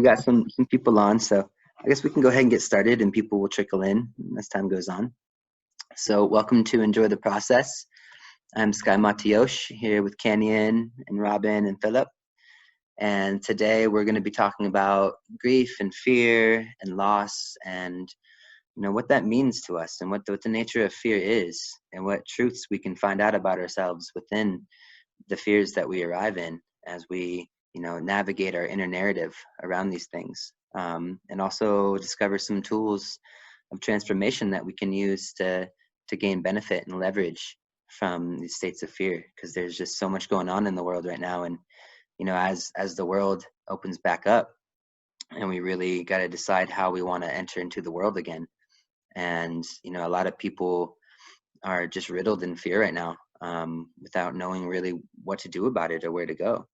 we got some people on, so I guess we can go ahead and get started, and people will trickle in as time goes on. So welcome to Enjoy the Process. I'm Sky Matiox here with Kanyon and Robin and Phillip. And today we're going to be talking about grief and fear and loss and what that means to us and what the nature of fear is and what truths we can find out about ourselves within the fears that we arrive in as we navigate our inner narrative around these things, and also discover some tools of transformation that we can use to gain benefit and leverage from these states of fear, because there's just so much going on in the world right now. And as the world opens back up, and we really got to decide how we want to enter into the world again. And a lot of people are just riddled in fear right now, without knowing really what to do about it or where to go.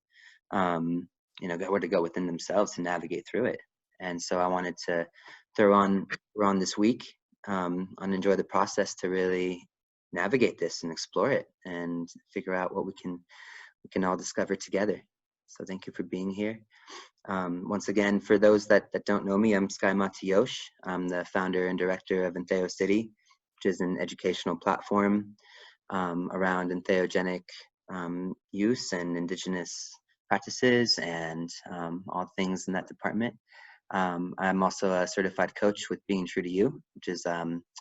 Where to go within themselves to navigate through it. And so I wanted to throw on this week on Enjoy the Process to really navigate this and explore it and figure out what we can all discover together. So thank you for being here. Once again, for those that don't know me, I'm Sky Matiox. I'm the founder and director of Entheo City, which is an educational platform around entheogenic use and Indigenous practices and all things in that department. I'm also a certified coach with Being True to You, which is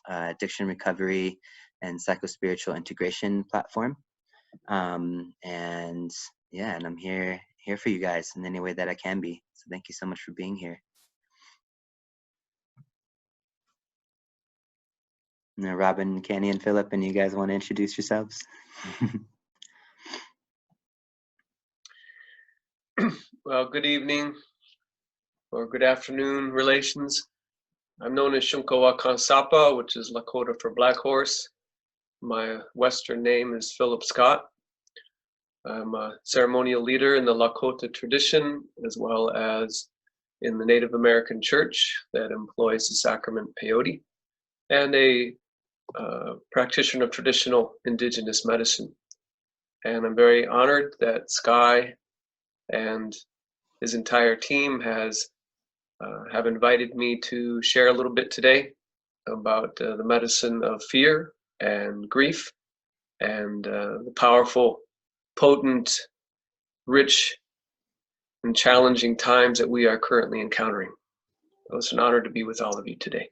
addiction recovery and psychospiritual integration platform. And I'm here for you guys in any way that I can be. So thank you so much for being here. Now, Robin, Kanyon, Phillip, and you guys want to introduce yourselves? Well, good evening or good afternoon, relations. I'm known as Tsunka Wakan Sapa, which is Lakota for Black Horse. My Western name is Phillip Scott. I'm a ceremonial leader in the Lakota tradition, as well as in the Native American church that employs the sacrament peyote, and a practitioner of traditional Indigenous medicine. And I'm very honored that Sky and his entire team have invited me to share a little bit today about the medicine of fear and grief and the powerful, potent, rich, and challenging times that we are currently encountering. So it's an honor to be with all of you today.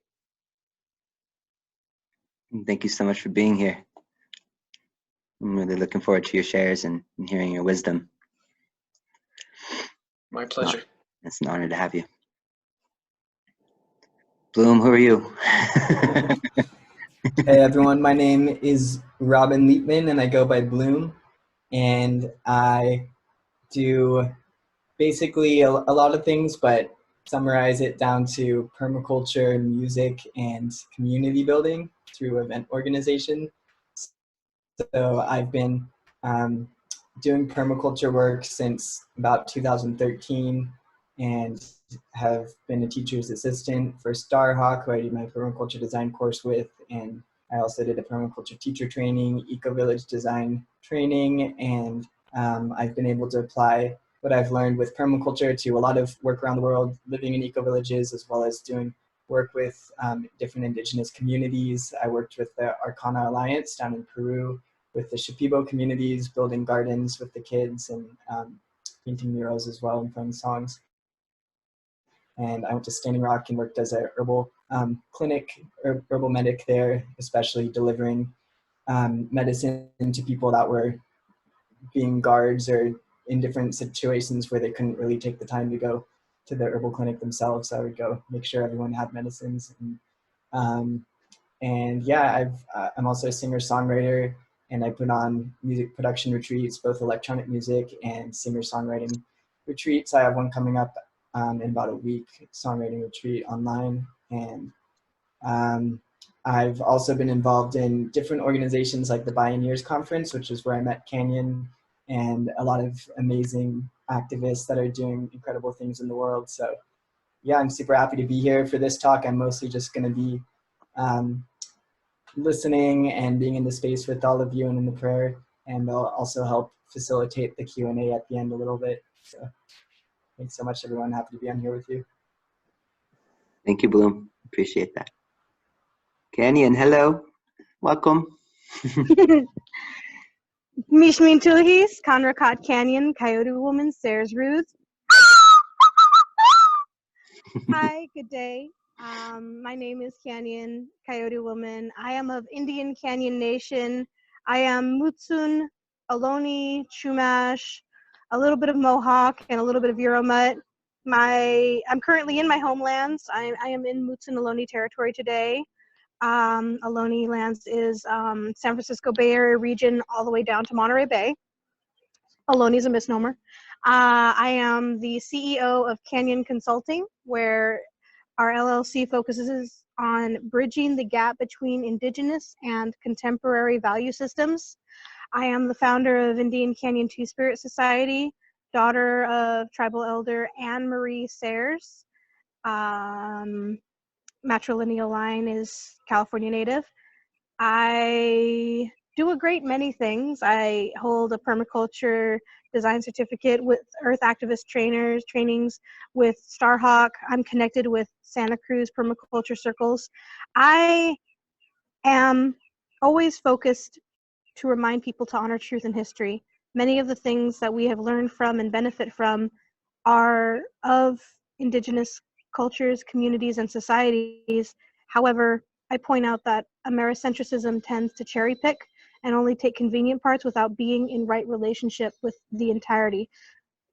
Thank you so much for being here. I'm really looking forward to your shares and hearing your wisdom. My pleasure. It's an honor to have you. Bloom, who are you? Hey everyone, my name is Robin Liepman and I go by Bloom, and I do basically a lot of things, but summarize it down to permaculture, music, and community building through event organization. So I've been doing permaculture work since about 2013 and have been a teacher's assistant for Starhawk, who I did my permaculture design course with, and I also did a permaculture teacher training, eco-village design training, and I've been able to apply what I've learned with permaculture to a lot of work around the world, living in eco-villages, as well as doing work with different Indigenous communities. I worked with the Arcana Alliance down in Peru, with the Shipibo communities, building gardens with the kids and painting murals as well and playing songs. And I went to Standing Rock and worked as a herbal clinic, herbal medic there, especially delivering medicine to people that were being guards or in different situations where they couldn't really take the time to go to the herbal clinic themselves. So I would go make sure everyone had medicines. And yeah, I'm also a singer-songwriter, and I put on music production retreats, both electronic music and singer-songwriting retreats. I have one coming up in about a week, songwriting retreat online. And I've also been involved in different organizations like the Pioneers Conference, which is where I met Kanyon, and a lot of amazing activists that are doing incredible things in the world. So yeah, I'm super happy to be here for this talk. I'm mostly just going to be listening and being in the space with all of you and in the prayer, and I'll also help facilitate the Q&A at the end a little bit. So Thanks so much, everyone. Happy to be on here with you. Thank you, Bloom. Appreciate that. Kanyon, hello. Welcome. Mishmin Tulhis, Conrakat Canyon, Coyote Woman, Sayers-Roods. Hi, good day. My name is Kanyon, Coyote Woman. I am of Indian Canyon Nation. I am Mutsun, Ohlone, Chumash, a little bit of Mohawk, and a little bit of Euromut. I'm currently in my homelands. I am in Mutsun Ohlone territory today. Ohlone lands is San Francisco Bay Area region all the way down to Monterey Bay. Ohlone is a misnomer. I am the CEO of Kanyon Consulting, where our LLC focuses on bridging the gap between Indigenous and contemporary value systems. I am the founder of Indian Canyon Two-Spirit Society, daughter of tribal elder Anne Marie Sayers. Matrilineal line is California native. I do a great many things. I hold a permaculture design certificate with Earth Activist trainings with Starhawk. I'm connected with Santa Cruz permaculture circles. I am always focused to remind people to honor truth and history. Many of the things that we have learned from and benefit from are of Indigenous cultures, communities, and societies. However, I point out that Americentrism tends to cherry pick and only take convenient parts without being in right relationship with the entirety.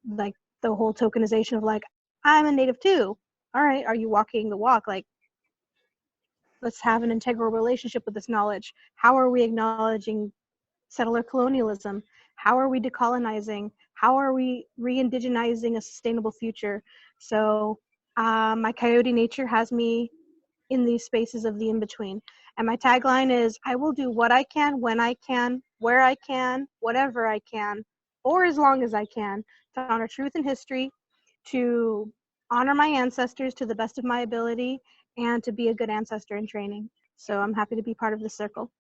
Like the whole tokenization of like, I'm a native too. All right, are you walking the walk? Like, let's have an integral relationship with this knowledge. How are we acknowledging settler colonialism? How are we decolonizing? How are we re-indigenizing a sustainable future? So my coyote nature has me in these spaces of the in-between. And my tagline is, I will do what I can, when I can, where I can, whatever I can, or as long as I can, to honor truth and history, to honor my ancestors to the best of my ability, and to be a good ancestor in training. So I'm happy to be part of this circle.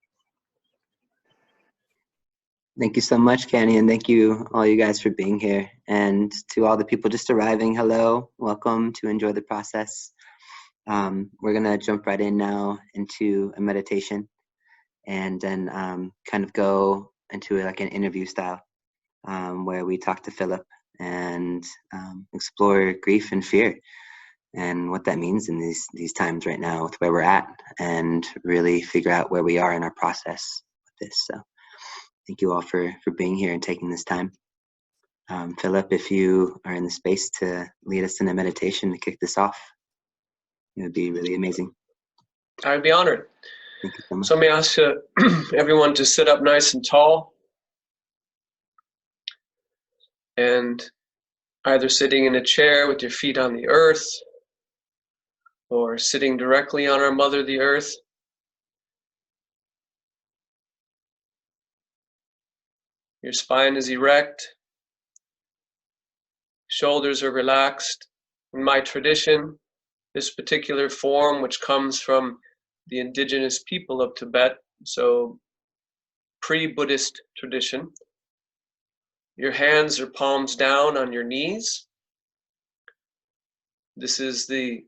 Thank you so much, Kanyon. Thank you, all you guys, for being here. And to all the people just arriving, hello, welcome to Enjoy the Process. We're going to jump right in now into a meditation and then kind of go into like an interview style where we talk to Phillip and explore grief and fear and what that means in these times right now with where we're at, and really figure out where we are in our process with this. So thank you all for being here and taking this time. Phillip, if you are in the space to lead us in a meditation to kick this off, it would be really amazing. I'd be honored. Thank you so much. So may I ask everyone to sit up nice and tall, and either sitting in a chair with your feet on the earth or sitting directly on our Mother, the Earth. Your spine is erect, shoulders are relaxed. In my tradition, this particular form, which comes from the indigenous people of Tibet, so pre-Buddhist tradition, your hands are palms down on your knees. This is the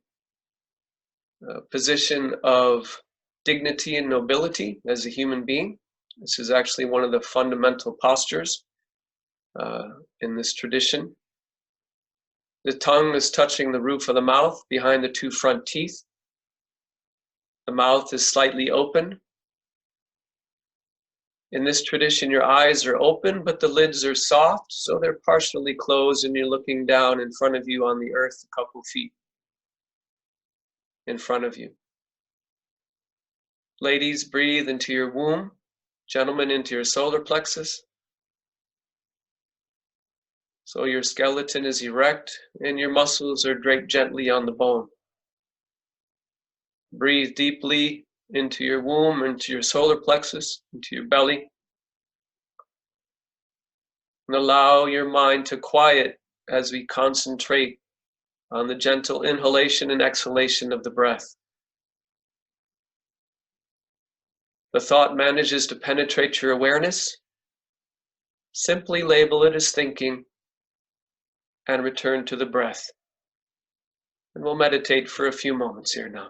position of dignity and nobility as a human being. This is actually one of the fundamental postures in this tradition. The tongue is touching the roof of the mouth behind the two front teeth. The mouth is slightly open. In this tradition, your eyes are open, but the lids are soft, so they're partially closed, and you're looking down in front of you on the earth a couple feet in front of you. Ladies, breathe into your womb. Gentlemen, into your solar plexus. So your skeleton is erect and your muscles are draped gently on the bone. Breathe deeply into your womb, into your solar plexus, into your belly. And allow your mind to quiet as we concentrate on the gentle inhalation and exhalation of the breath. The thought manages to penetrate your awareness. Simply label it as thinking. and return to the breath. And we'll meditate for a few moments here now.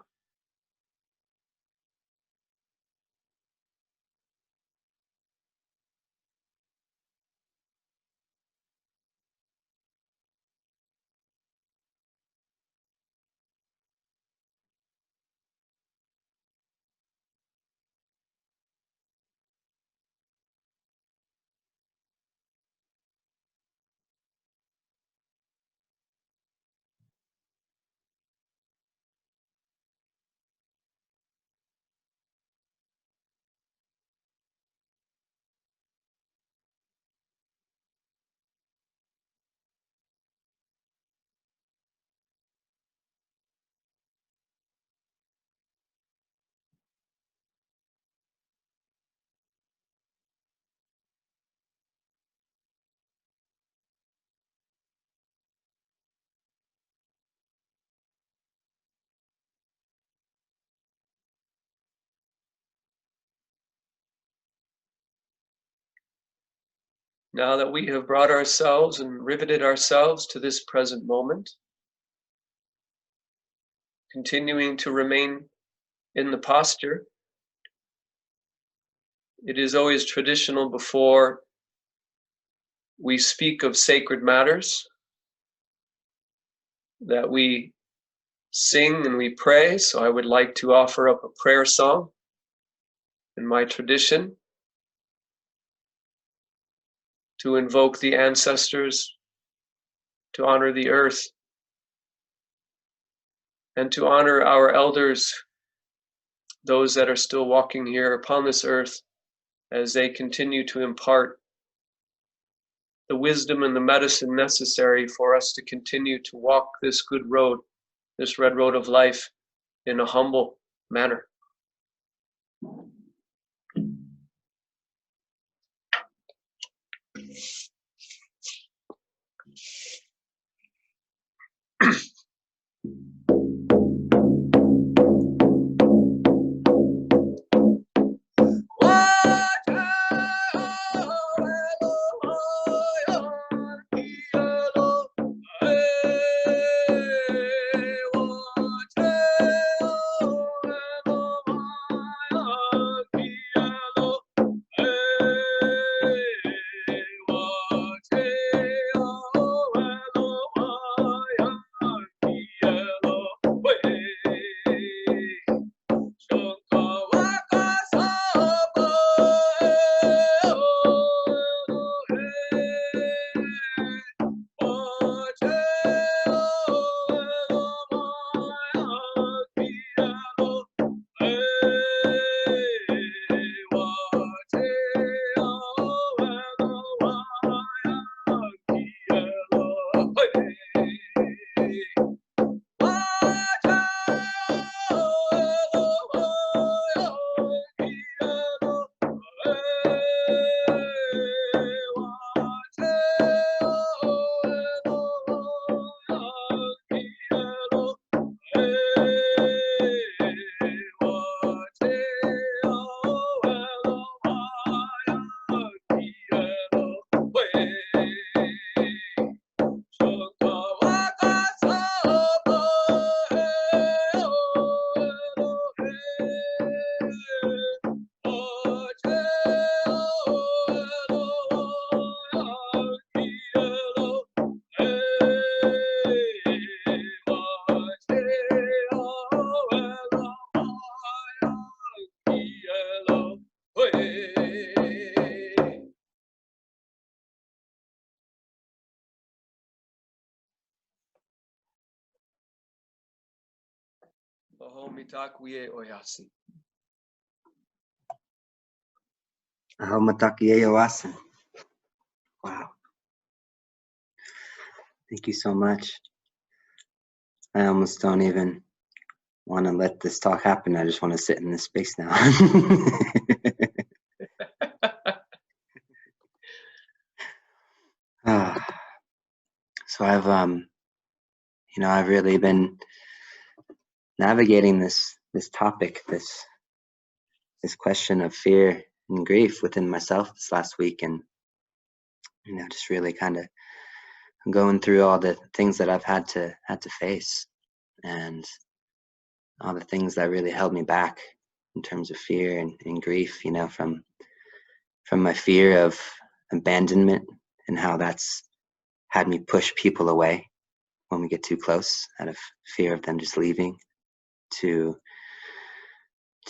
Now that we have brought ourselves and riveted ourselves to this present moment, continuing to remain in the posture, it is always traditional before we speak of sacred matters that we sing and we pray. So I would like to offer up a prayer song in my tradition to invoke the ancestors, to honor the earth, and to honor our elders, those that are still walking here upon this earth, as they continue to impart the wisdom and the medicine necessary for us to continue to walk this good road, this red road of life, in a humble manner. Wow. Thank you so much. I almost don't even want to let this talk happen. I just want to sit in this space now. So I've really been navigating this topic, this question of fear and grief within myself this last week, and just really kind of going through all the things that I've had to face, and all the things that really held me back in terms of fear and grief, you know, from my fear of abandonment and how that's had me push people away when we get too close out of fear of them just leaving, to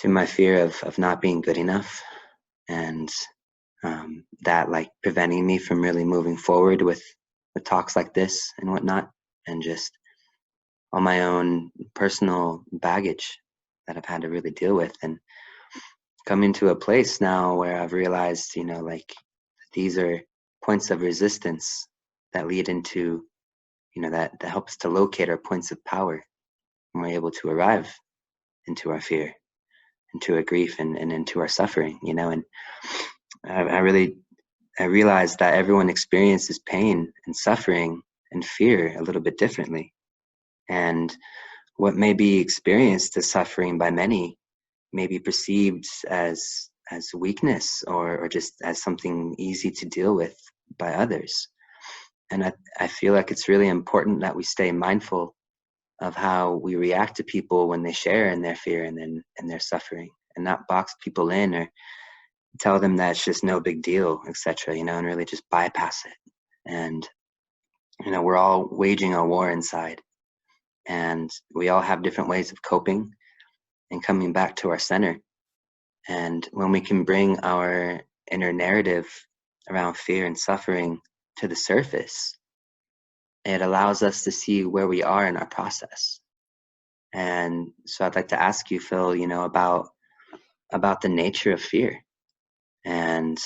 my fear of not being good enough, and that like preventing me from really moving forward with talks like this and whatnot, and just all my own personal baggage that I've had to really deal with, and coming to a place now where I've realized, you know, like these are points of resistance that lead into, you know, that helps to locate our points of power, and we're able to arrive into our fear, into our grief, and into our suffering, you know. And I realized that everyone experiences pain and suffering and fear a little bit differently. And what may be experienced as suffering by many may be perceived as weakness, or just as something easy to deal with by others. And I feel like it's really important that we stay mindful of how we react to people when they share in their fear and their suffering, and not box people in or tell them that it's just no big deal, etc., you know, and really just bypass it. And, you know, we're all waging a war inside, and we all have different ways of coping and coming back to our center. And when we can bring our inner narrative around fear and suffering to the surface, it allows us to see where we are in our process. And so I'd like to ask you, Phil, you know, about the nature of fear, and,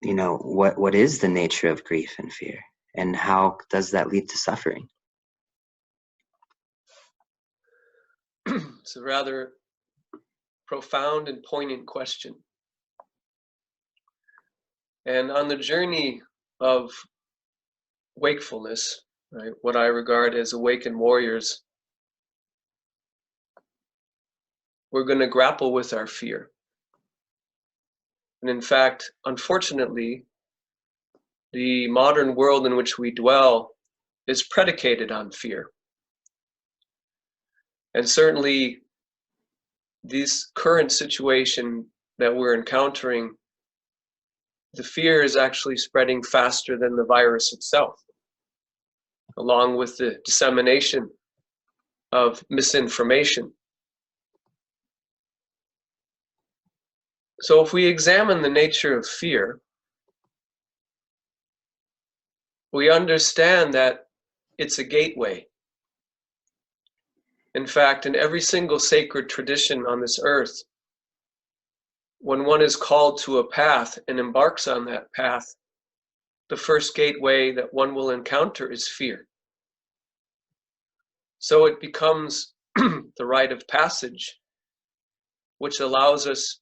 you know, what is the nature of grief and fear, and how does that lead to suffering? It's a rather profound and poignant question. And on the journey of wakefulness, right, what I regard as awakened warriors, we're going to grapple with our fear. And in fact, unfortunately, the modern world in which we dwell is predicated on fear. And certainly, this current situation that we're encountering, the fear is actually spreading faster than the virus itself, along with the dissemination of misinformation. So if we examine the nature of fear, we understand that it's a gateway. In fact, in every single sacred tradition on this earth, when one is called to a path and embarks on that path, the first gateway that one will encounter is fear. So it becomes the rite of passage, which allows us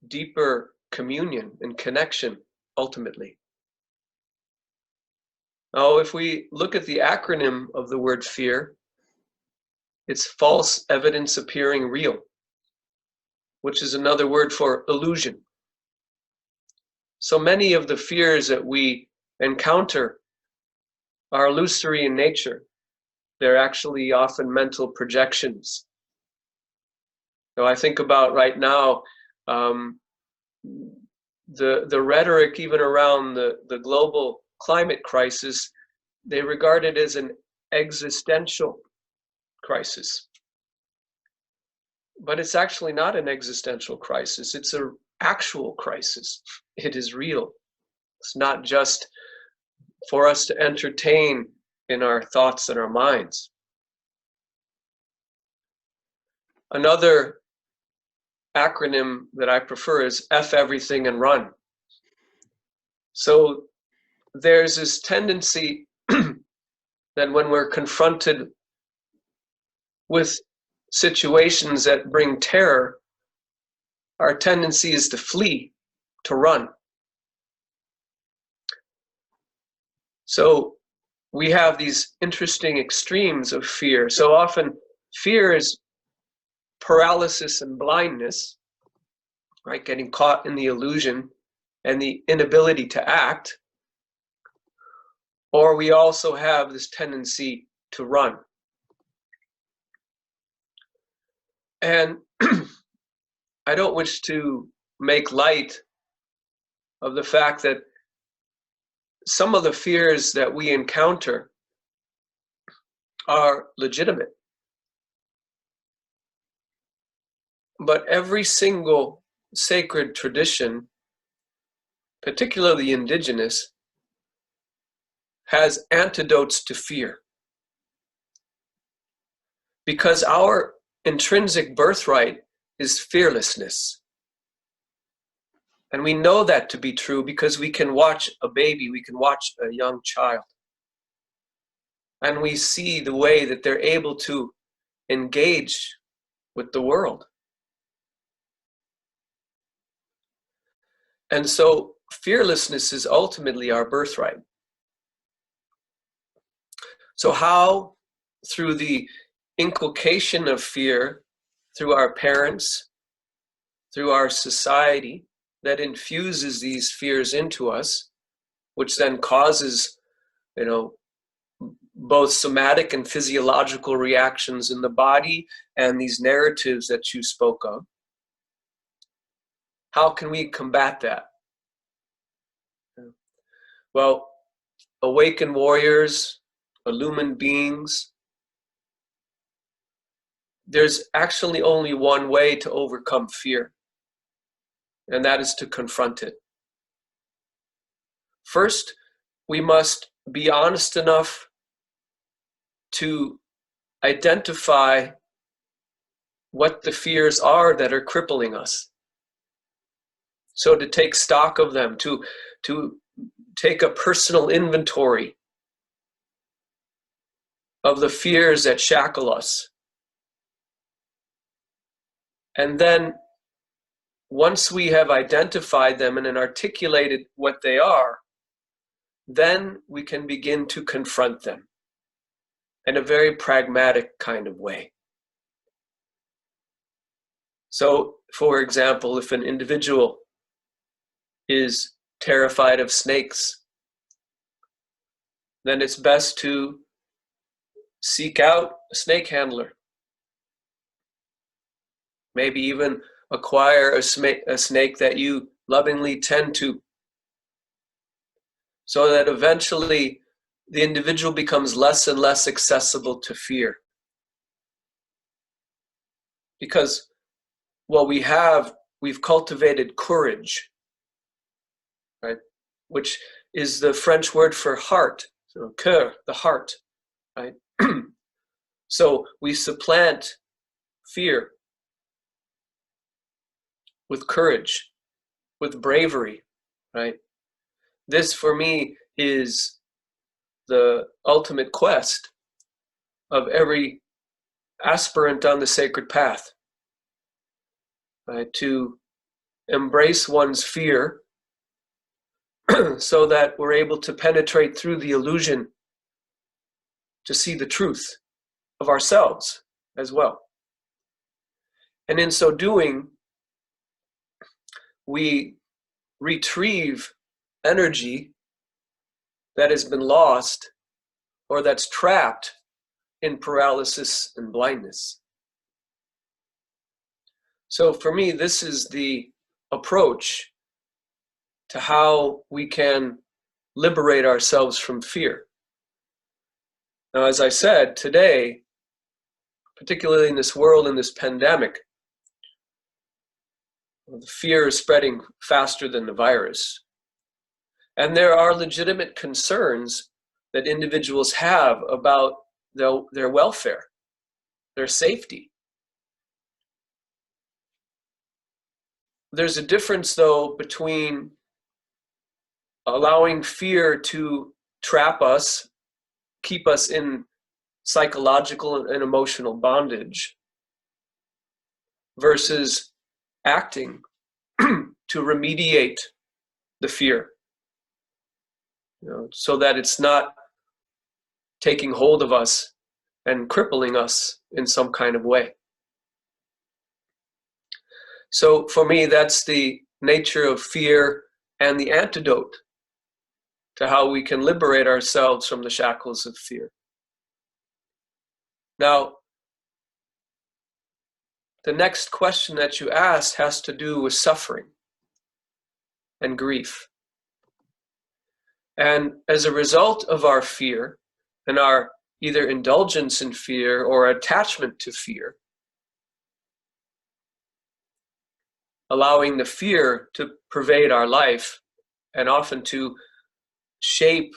deeper communion and connection ultimately. Now, if we look at the acronym of the word fear, it's false evidence appearing real, which is another word for illusion. So many of the fears that we encounter are illusory in nature. They're actually often mental projections. So I think about right now, the rhetoric even around the global climate crisis, they regard it as an existential crisis. But it's actually not an existential crisis. It's an actual crisis. It is real. It's not just for us to entertain in our thoughts and our minds. Another acronym that I prefer is F everything and run. So there's this tendency that when we're confronted with situations that bring terror, our tendency is to flee, to run. So we have these interesting extremes of fear. So often fear is paralysis and blindness, right? Getting caught in the illusion and the inability to act. or we also have this tendency to run. And I don't wish to make light of the fact that some of the fears that we encounter are legitimate. But every single sacred tradition, particularly indigenous, has antidotes to fear. Because our intrinsic birthright is fearlessness. And we know that to be true because we can watch a baby, we can watch a young child. And we see the way that they're able to engage with the world. And so fearlessness is ultimately our birthright. So how, through the inculcation of fear, through our parents, through our society, that infuses these fears into us, which then causes, both somatic and physiological reactions in the body and these narratives that you spoke of. How can we combat that? Well, awakened warriors, illumined beings, there's actually only one way to overcome fear, and that is to confront it. First, we must be honest enough to identify what the fears are that are crippling us. So to take stock of them, to take a personal inventory of the fears that shackle us. And then once we have identified them and articulated what they are, then we can begin to confront them in a very pragmatic kind of way. So, for example, if an individual is terrified of snakes, then it's best to seek out a snake handler. Maybe even acquire a snake that you lovingly tend to, so that eventually the individual becomes less and less accessible to fear. Because we've cultivated courage, right? Which is the French word for heart, so cœur, the heart, right? So we supplant fear with courage, with bravery, right? This for me is the ultimate quest of every aspirant on the sacred path, right? To embrace one's fear so that we're able to penetrate through the illusion to see the truth of ourselves as well. And in so doing, we retrieve energy that has been lost or that's trapped in paralysis and blindness. So for me, this is the approach to how we can liberate ourselves from fear. Now, as I said, today, particularly in this world, in this pandemic, the fear is spreading faster than the virus. And there are legitimate concerns that individuals have about their welfare, their safety. There's a difference, though, between allowing fear to trap us, keep us in psychological and emotional bondage, versus acting to remediate the fear, so that it's not taking hold of us and crippling us in some kind of way. So for me, that's the nature of fear and the antidote to how we can liberate ourselves from the shackles of fear. Now, the next question that you asked has to do with suffering and grief. And as a result of our fear and our either indulgence in fear or attachment to fear, allowing the fear to pervade our life and often to shape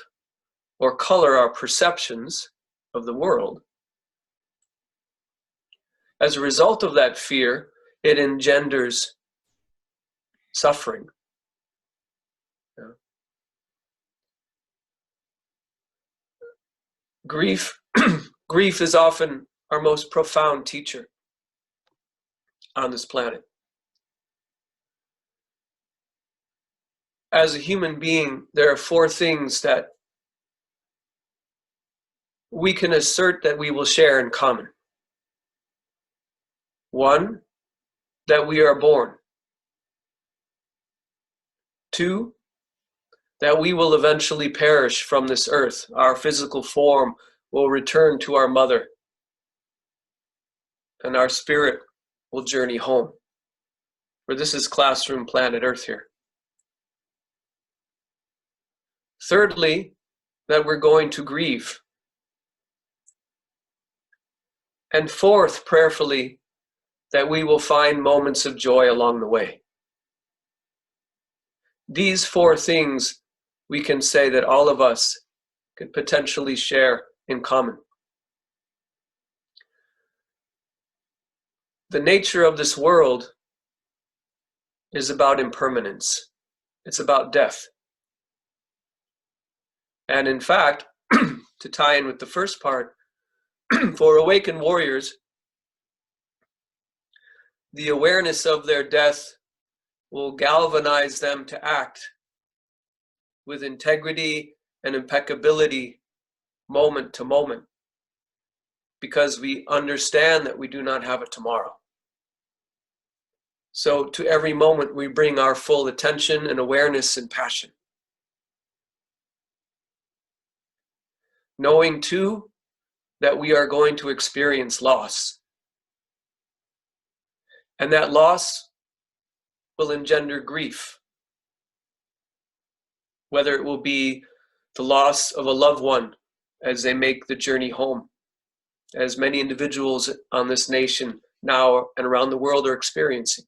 or color our perceptions of the world. As a result of that fear, it engenders suffering. Yeah. Grief is often our most profound teacher on this planet. As a human being, there are 4 things that we can assert that we will share in common. 1, that we are born. 2, that we will eventually perish from this earth. Our physical form will return to our mother, and our spirit will journey home. For this is classroom planet Earth here. Thirdly, that we're going to grieve. And 4th, prayerfully, that we will find moments of joy along the way. These 4 things we can say that all of us could potentially share in common. The nature of this world is about impermanence. It's about death. And in fact, to tie in with the first part, for awakened warriors, the awareness of their death will galvanize them to act with integrity and impeccability moment to moment, because we understand that we do not have a tomorrow. So to every moment we bring our full attention and awareness and passion. Knowing too that we are going to experience loss. And that loss will engender grief. Whether it will be the loss of a loved one as they make the journey home, as many individuals on this nation now and around the world are experiencing.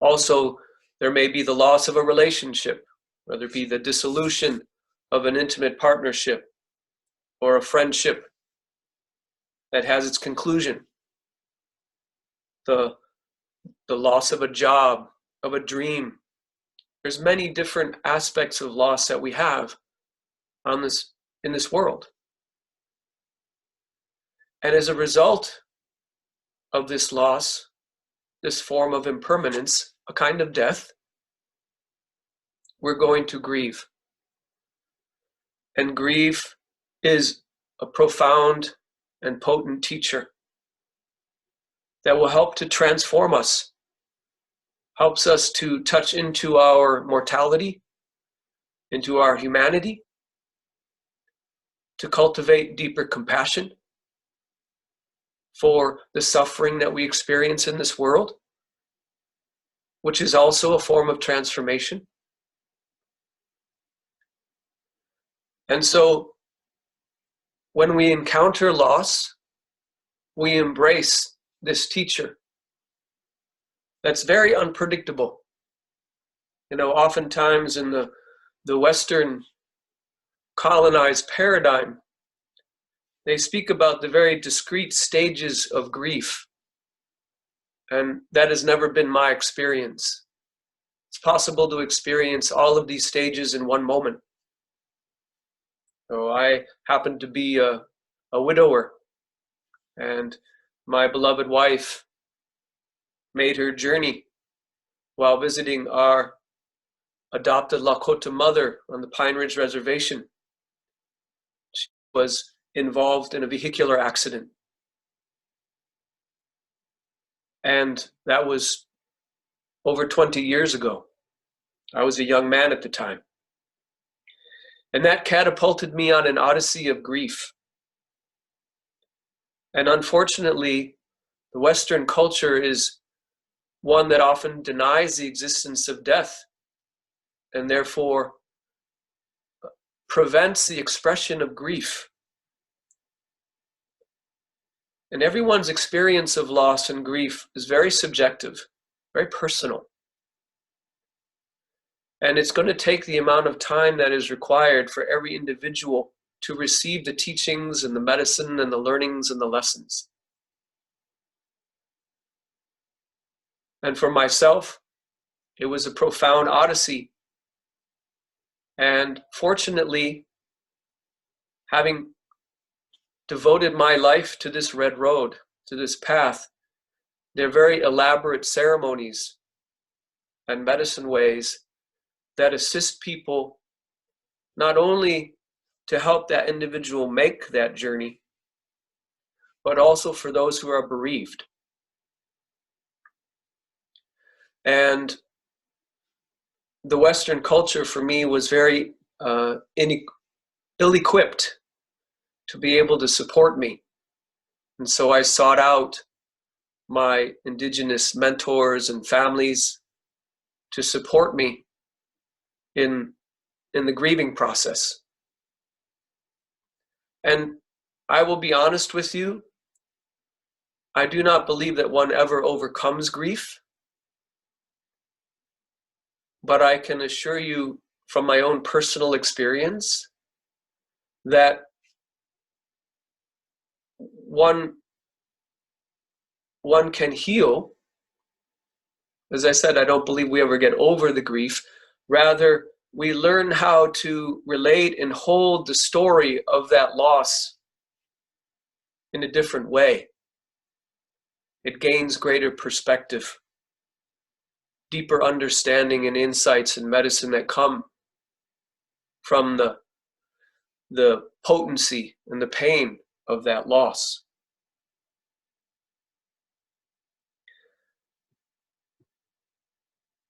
Also, there may be the loss of a relationship, whether it be the dissolution of an intimate partnership or a friendship that has its conclusion. The loss of a job, of a dream. There's many different aspects of loss that we have in this world. And as a result of this loss, this form of impermanence, a kind of death, we're going to grieve. And grief is a profound and potent teacher that will help to transform us, helps us to touch into our mortality, into our humanity, to cultivate deeper compassion for the suffering that we experience in this world, which is also a form of transformation. And so when we encounter loss, we embrace this teacher that's very unpredictable. You know, oftentimes in the Western colonized paradigm, they speak about the very discrete stages of grief. And that has never been my experience. It's possible to experience all of these stages in one moment. So I happen to be a widower, and my beloved wife made her journey while visiting our adopted Lakota mother on the Pine Ridge Reservation. She was involved in a vehicular accident. And that was over 20 years ago. I was a young man at the time. And that catapulted me on an odyssey of grief. And unfortunately, the Western culture is one that often denies the existence of death and therefore prevents the expression of grief. And everyone's experience of loss and grief is very subjective, very personal. And it's going to take the amount of time that is required for every individual to receive the teachings and the medicine and the learnings and the lessons. And for myself, it was a profound odyssey. And fortunately, having devoted my life to this red road, to this path, they're very elaborate ceremonies and medicine ways that assist people not only to help that individual make that journey, but also for those who are bereaved. And the Western culture for me was very ill-equipped to be able to support me. And so I sought out my Indigenous mentors and families to support me in the grieving process. And I will be honest with you, I do not believe that one ever overcomes grief, but I can assure you from my own personal experience that one can heal. As I said, I don't believe we ever get over the grief. Rather, we learn how to relate and hold the story of that loss in a different way. It gains greater perspective, deeper understanding and insights in medicine that come from the potency and the pain of that loss.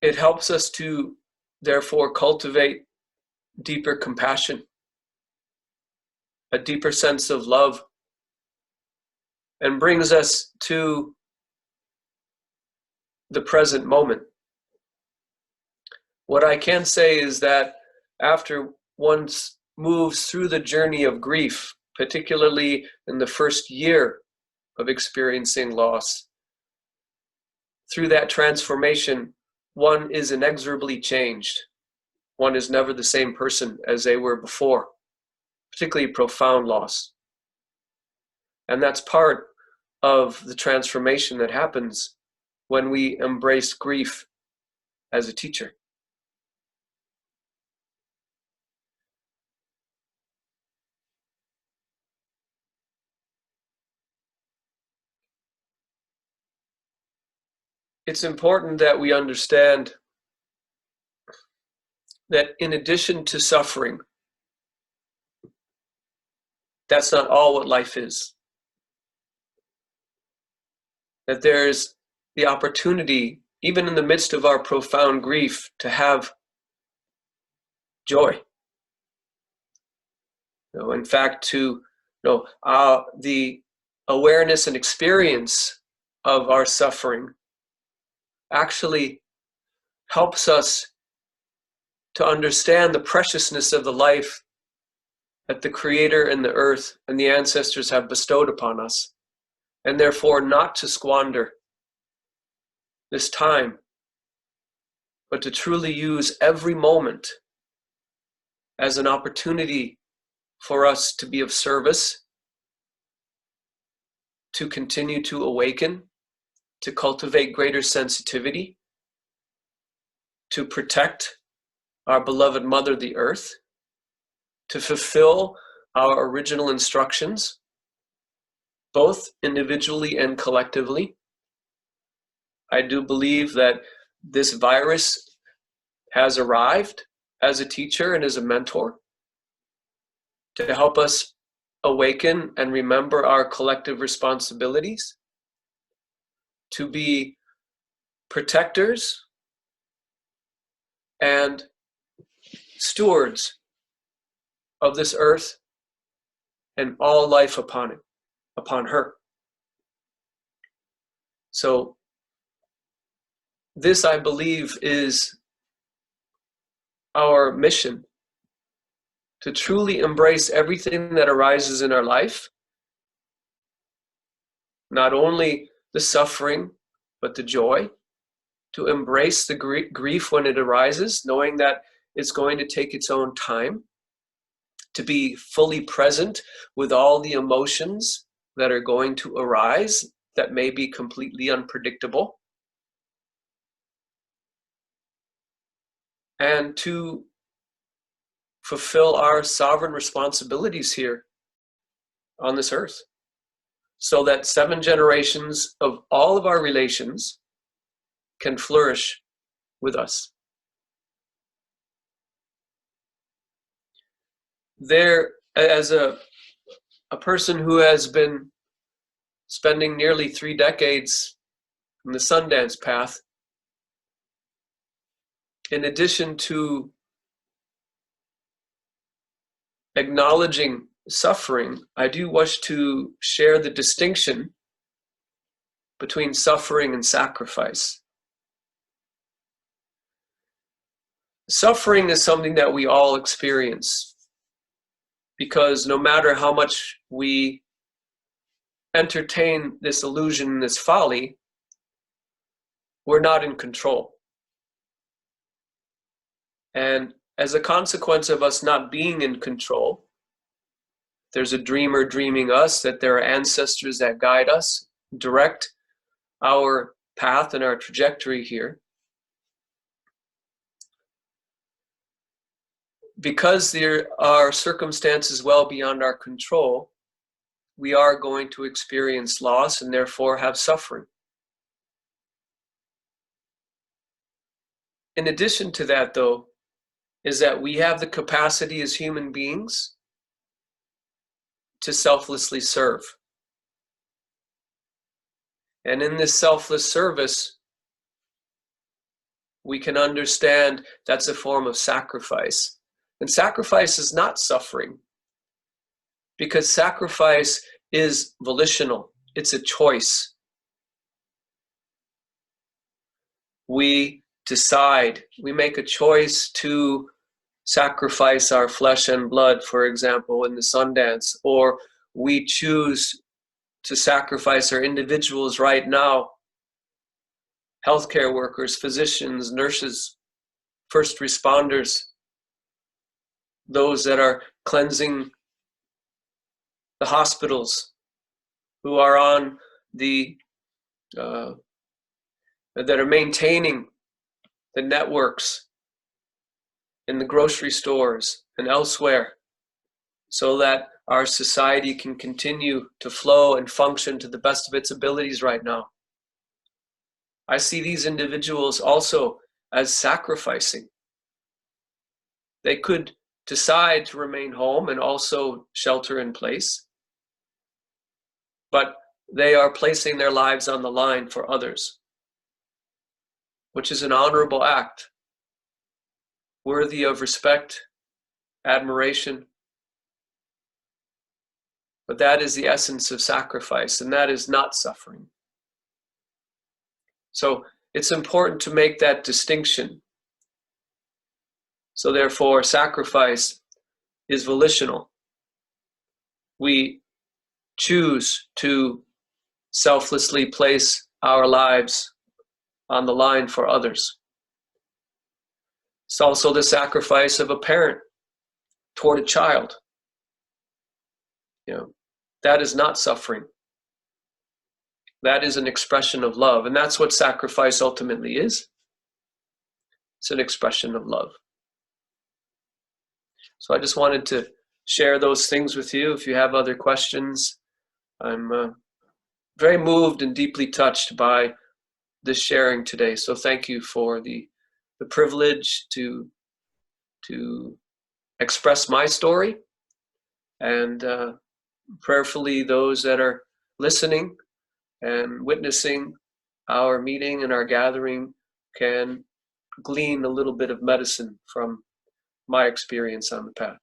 It helps us to therefore cultivate deeper compassion, a deeper sense of love, and brings us to the present moment. What I can say is that after one moves through the journey of grief, particularly in the first year of experiencing loss, through that transformation, one is inexorably changed. One is never the same person as they were before, particularly profound loss. And that's part of the transformation that happens when we embrace grief as a teacher. It's important that we understand that in addition to suffering, that's not all what life is. That there's the opportunity, even in the midst of our profound grief, to have joy. In fact, the awareness and experience of our suffering actually helps us to understand the preciousness of the life that the Creator and the earth and the ancestors have bestowed upon us, and therefore not to squander this time, but to truly use every moment as an opportunity for us to be of service, to continue to awaken, to cultivate greater sensitivity, to protect our beloved Mother, the Earth, to fulfill our original instructions, both individually and collectively. I do believe that this virus has arrived as a teacher and as a mentor to help us awaken and remember our collective responsibilities, to be protectors and stewards of this earth and all life upon it, upon her. So this, I believe, is our mission, to truly embrace everything that arises in our life, not only the suffering, but the joy, to embrace the grief when it arises, knowing that it's going to take its own time, to be fully present with all the emotions that are going to arise that may be completely unpredictable, and to fulfill our sovereign responsibilities here on this earth, so that 7 generations of all of our relations can flourish with us. There, as a person who has been spending nearly 3 decades in the Sundance path, in addition to acknowledging suffering, I do wish to share the distinction between suffering and sacrifice. Suffering is something that we all experience, because no matter how much we entertain this illusion, this folly, we're not in control. And as a consequence of us not being in control, there's a dreamer dreaming us, that there are ancestors that guide us, direct our path and our trajectory here. Because there are circumstances well beyond our control, we are going to experience loss and therefore have suffering. In addition to that, though, is that we have the capacity as human beings to selflessly serve. And in this selfless service, we can understand that's a form of sacrifice. And sacrifice is not suffering, because sacrifice is volitional. It's a choice. We decide, we make a choice to sacrifice our flesh and blood, for example, in the Sundance, or we choose to sacrifice our individuals right now, healthcare workers, physicians, nurses, first responders, those that are cleansing the hospitals, who are on the, that are maintaining the networks in the grocery stores and elsewhere, so that our society can continue to flow and function to the best of its abilities right now. I see these individuals also as sacrificing. They could decide to remain home and also shelter in place, but they are placing their lives on the line for others, which is an honorable act, worthy of respect, admiration. But that is the essence of sacrifice, and that is not suffering. So it's important to make that distinction. So therefore, sacrifice is volitional. We choose to selflessly place our lives on the line for others. It's also the sacrifice of a parent toward a child. That is not suffering. That is an expression of love, and that's what sacrifice ultimately is. It's an expression of love. So I just wanted to share those things with you. If you have other questions, I'm very moved and deeply touched by this sharing today. So thank you for the privilege to express my story, and prayerfully those that are listening and witnessing our meeting and our gathering can glean a little bit of medicine from my experience on the path.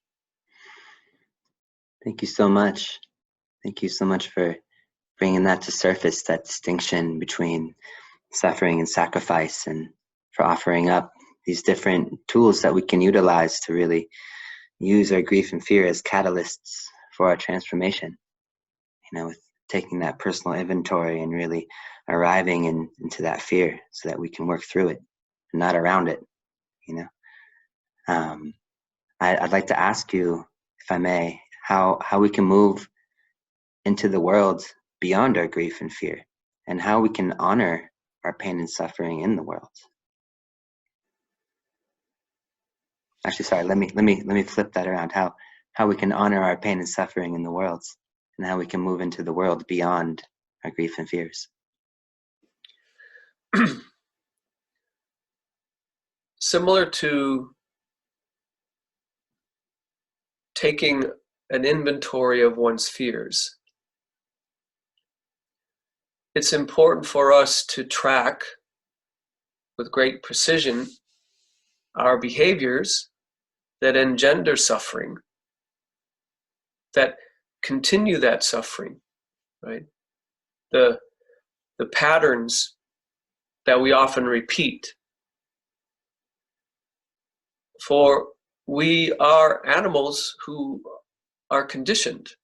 Thank you so much. Thank you so much for bringing that to surface, that distinction between suffering and sacrifice, and for offering up these different tools that we can utilize to really use our grief and fear as catalysts for our transformation. With taking that personal inventory and really arriving into that fear so that we can work through it and not around it. I'd like to ask you, if I may, how we can move into the world beyond our grief and fear, and how we can honor our pain and suffering in the world. Actually, sorry, let me flip that around. How we can honor our pain and suffering in the world, and how we can move into the world beyond our grief and fears. Similar to taking an inventory of one's fears, it's important for us to track with great precision our behaviors that engender suffering, that continue that suffering, right? The patterns that we often repeat. For we are animals who are conditioned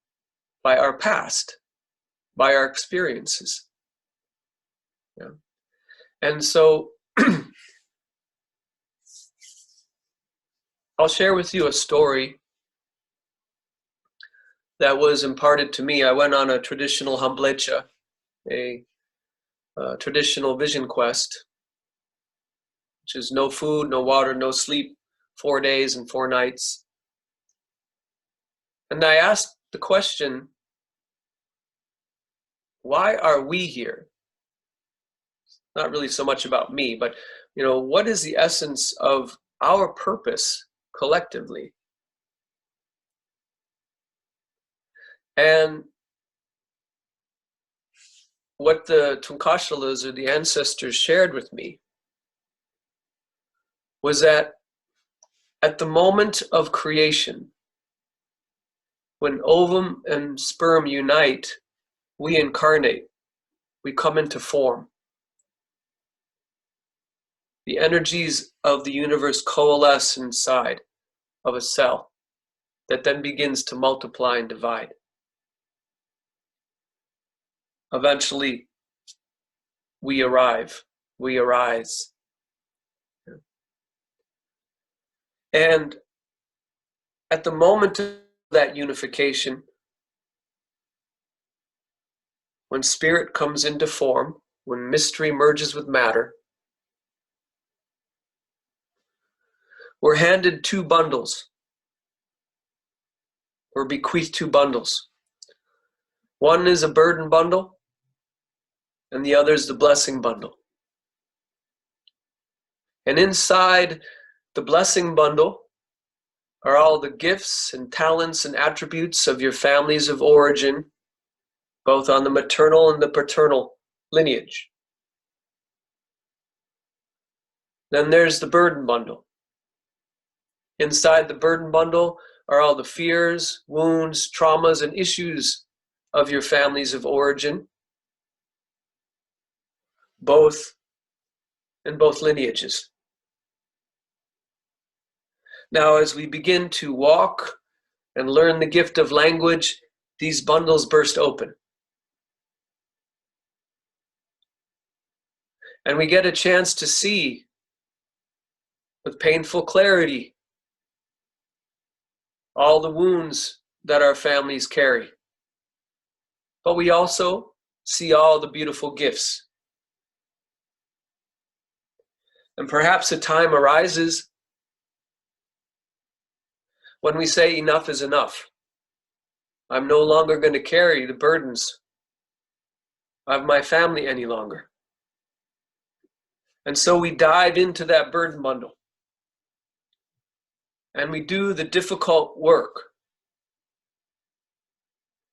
by our past, by our experiences. Yeah. And so I'll share with you a story that was imparted to me. I went on a traditional hamblecha, a traditional vision quest, which is no food, no water, no sleep, 4 days and 4 nights. And I asked the question, why are we here? Not really so much about me, but what is the essence of our purpose collectively? And what the Tunkashalas, or the ancestors, shared with me was that at the moment of creation, when ovum and sperm unite, we incarnate, we come into form. The energies of the universe coalesce inside of a cell that then begins to multiply and divide. Eventually, we arrive, we arise. And at the moment of that unification, when spirit comes into form, when mystery merges with matter, we're handed 2 bundles. We're bequeathed 2 bundles. One is a burden bundle, and the other is the blessing bundle. And inside the blessing bundle are all the gifts and talents and attributes of your families of origin, both on the maternal and the paternal lineage. Then there's the burden bundle. Inside the burden bundle are all the fears, wounds, traumas, and issues of your families of origin, in both lineages. Now, as we begin to walk and learn the gift of language, these bundles burst open. And we get a chance to see with painful clarity all the wounds that our families carry. But we also see all the beautiful gifts. And perhaps a time arises when we say enough is enough. I'm no longer going to carry the burdens of my family any longer. And so we dive into that burden bundle. And we do the difficult work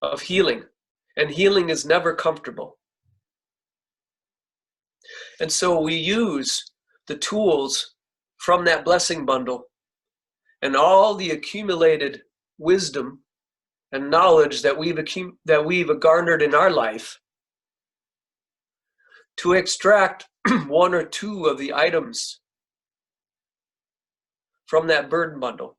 of healing. And healing is never comfortable. And so we use the tools from that blessing bundle and all the accumulated wisdom and knowledge that we've garnered in our life to extract one or two of the items from that burden bundle.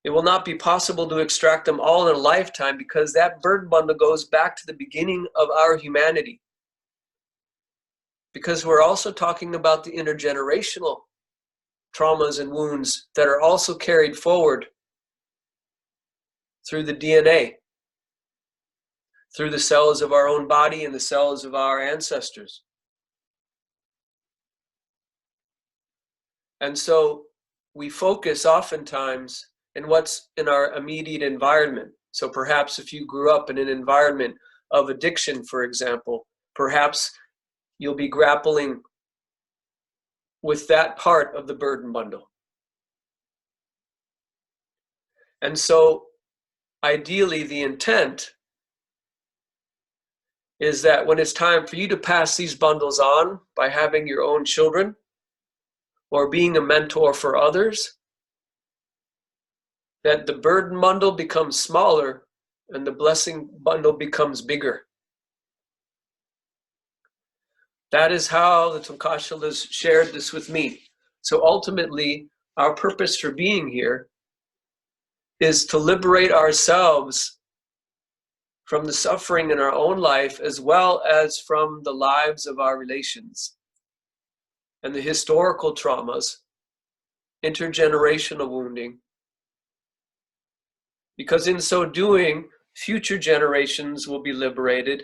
It will not be possible to extract them all in a lifetime, because that burden bundle goes back to the beginning of our humanity. Because we're also talking about the intergenerational traumas and wounds that are also carried forward through the DNA, through the cells of our own body and the cells of our ancestors. And so we focus oftentimes in what's in our immediate environment. So perhaps if you grew up in an environment of addiction, for example, perhaps you'll be grappling with that part of the burden bundle. And so ideally, the intent is that when it's time for you to pass these bundles on by having your own children or being a mentor for others, that the burden bundle becomes smaller and the blessing bundle becomes bigger. That is how the Tsunka shared this with me. So ultimately, our purpose for being here is to liberate ourselves from the suffering in our own life, as well as from the lives of our relations and the historical traumas, intergenerational wounding. Because in so doing, future generations will be liberated,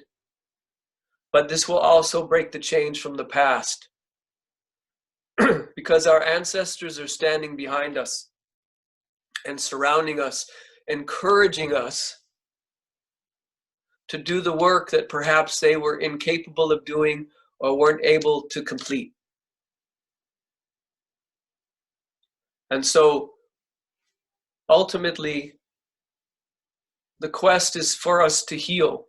but this will also break the chains from the past. Because our ancestors are standing behind us and surrounding us, encouraging us to do the work that perhaps they were incapable of doing or weren't able to complete. And so ultimately, the quest is for us to heal,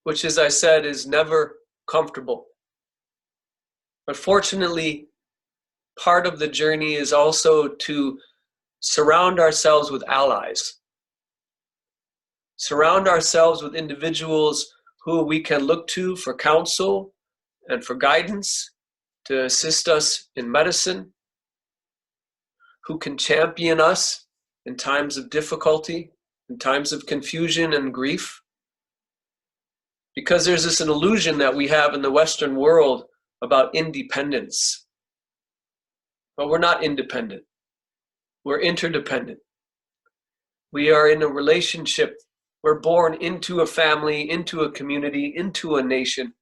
which, as I said, is never comfortable. But fortunately, part of the journey is also to surround ourselves with allies. Surround ourselves with individuals who we can look to for counsel and for guidance, to assist us in medicine, who can champion us in times of difficulty, in times of confusion and grief. Because there's this an illusion that we have in the Western world about independence. But we're not independent. We're interdependent. We are in a relationship. We're born into a family, into a community, into a nation.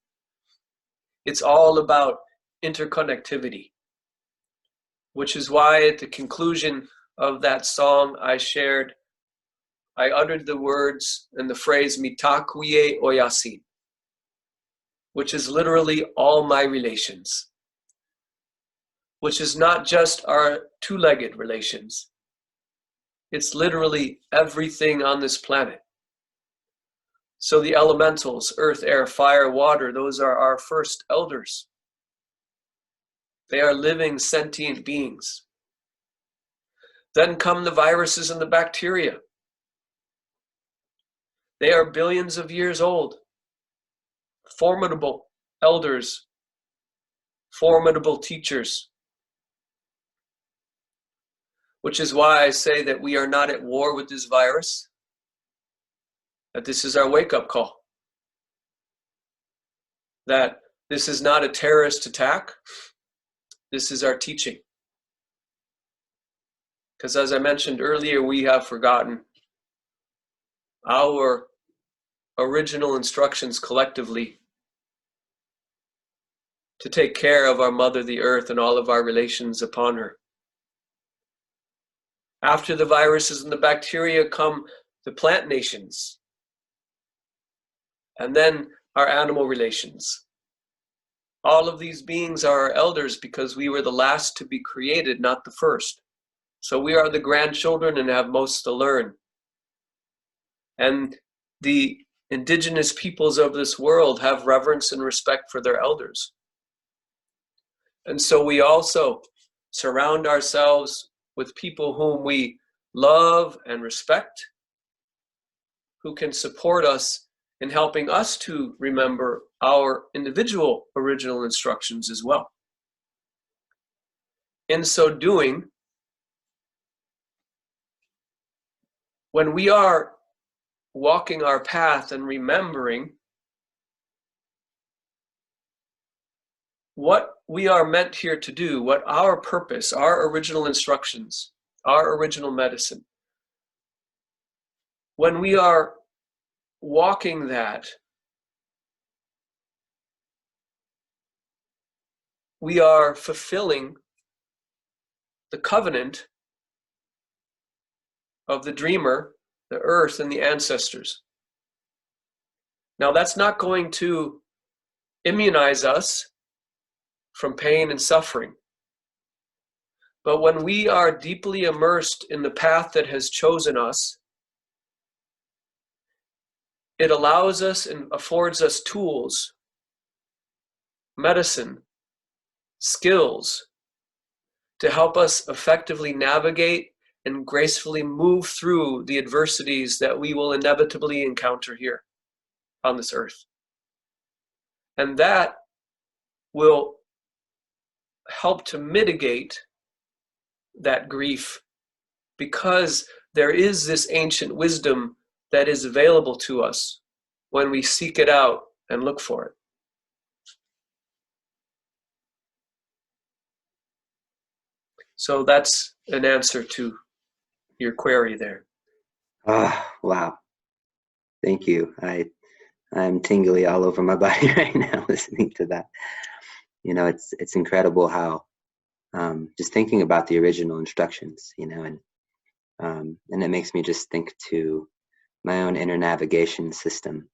It's all about interconnectivity, which is why at the conclusion of that song I shared, I uttered the words and the phrase "Mitakuye Oyasin," which is literally all my relations, which is not just our two-legged relations. It's literally everything on this planet. So the elementals, earth, air, fire, water, those are our first elders. They are living, sentient beings. Then come the viruses and the bacteria. They are billions of years old. Formidable elders, formidable teachers. Which is why I say that we are not at war with this virus, that this is our wake-up call. That this is not a terrorist attack, this is our teaching. Because as I mentioned earlier, we have forgotten our original instructions collectively to take care of our mother, the earth, and all of our relations upon her. After the viruses and the bacteria come the plant nations, and then our animal relations. All of these beings are our elders because we were the last to be created, not the first. So we are the grandchildren and have most to learn. And the indigenous peoples of this world have reverence and respect for their elders. And so we also surround ourselves with people whom we love and respect, who can support us in helping us to remember our individual original instructions as well. In so doing, when we are walking our path and remembering what we are meant here to do, what our purpose, our original instructions, our original medicine, when we are walking that, we are fulfilling the covenant of the dreamer, the earth, and the ancestors. Now, that's not going to immunize us from pain and suffering. But when we are deeply immersed in the path that has chosen us, it allows us and affords us tools, medicine, skills to help us effectively navigate and gracefully move through the adversities that we will inevitably encounter here on this earth. And that will help to mitigate that grief, because there is this ancient wisdom that is available to us when we seek it out and look for it. So that's an answer to your query there. Oh, wow. Thank you. I'm tingly all over my body right now listening to that. You know, it's incredible how just thinking about the original instructions, you know, and it makes me just think to my own inner navigation system,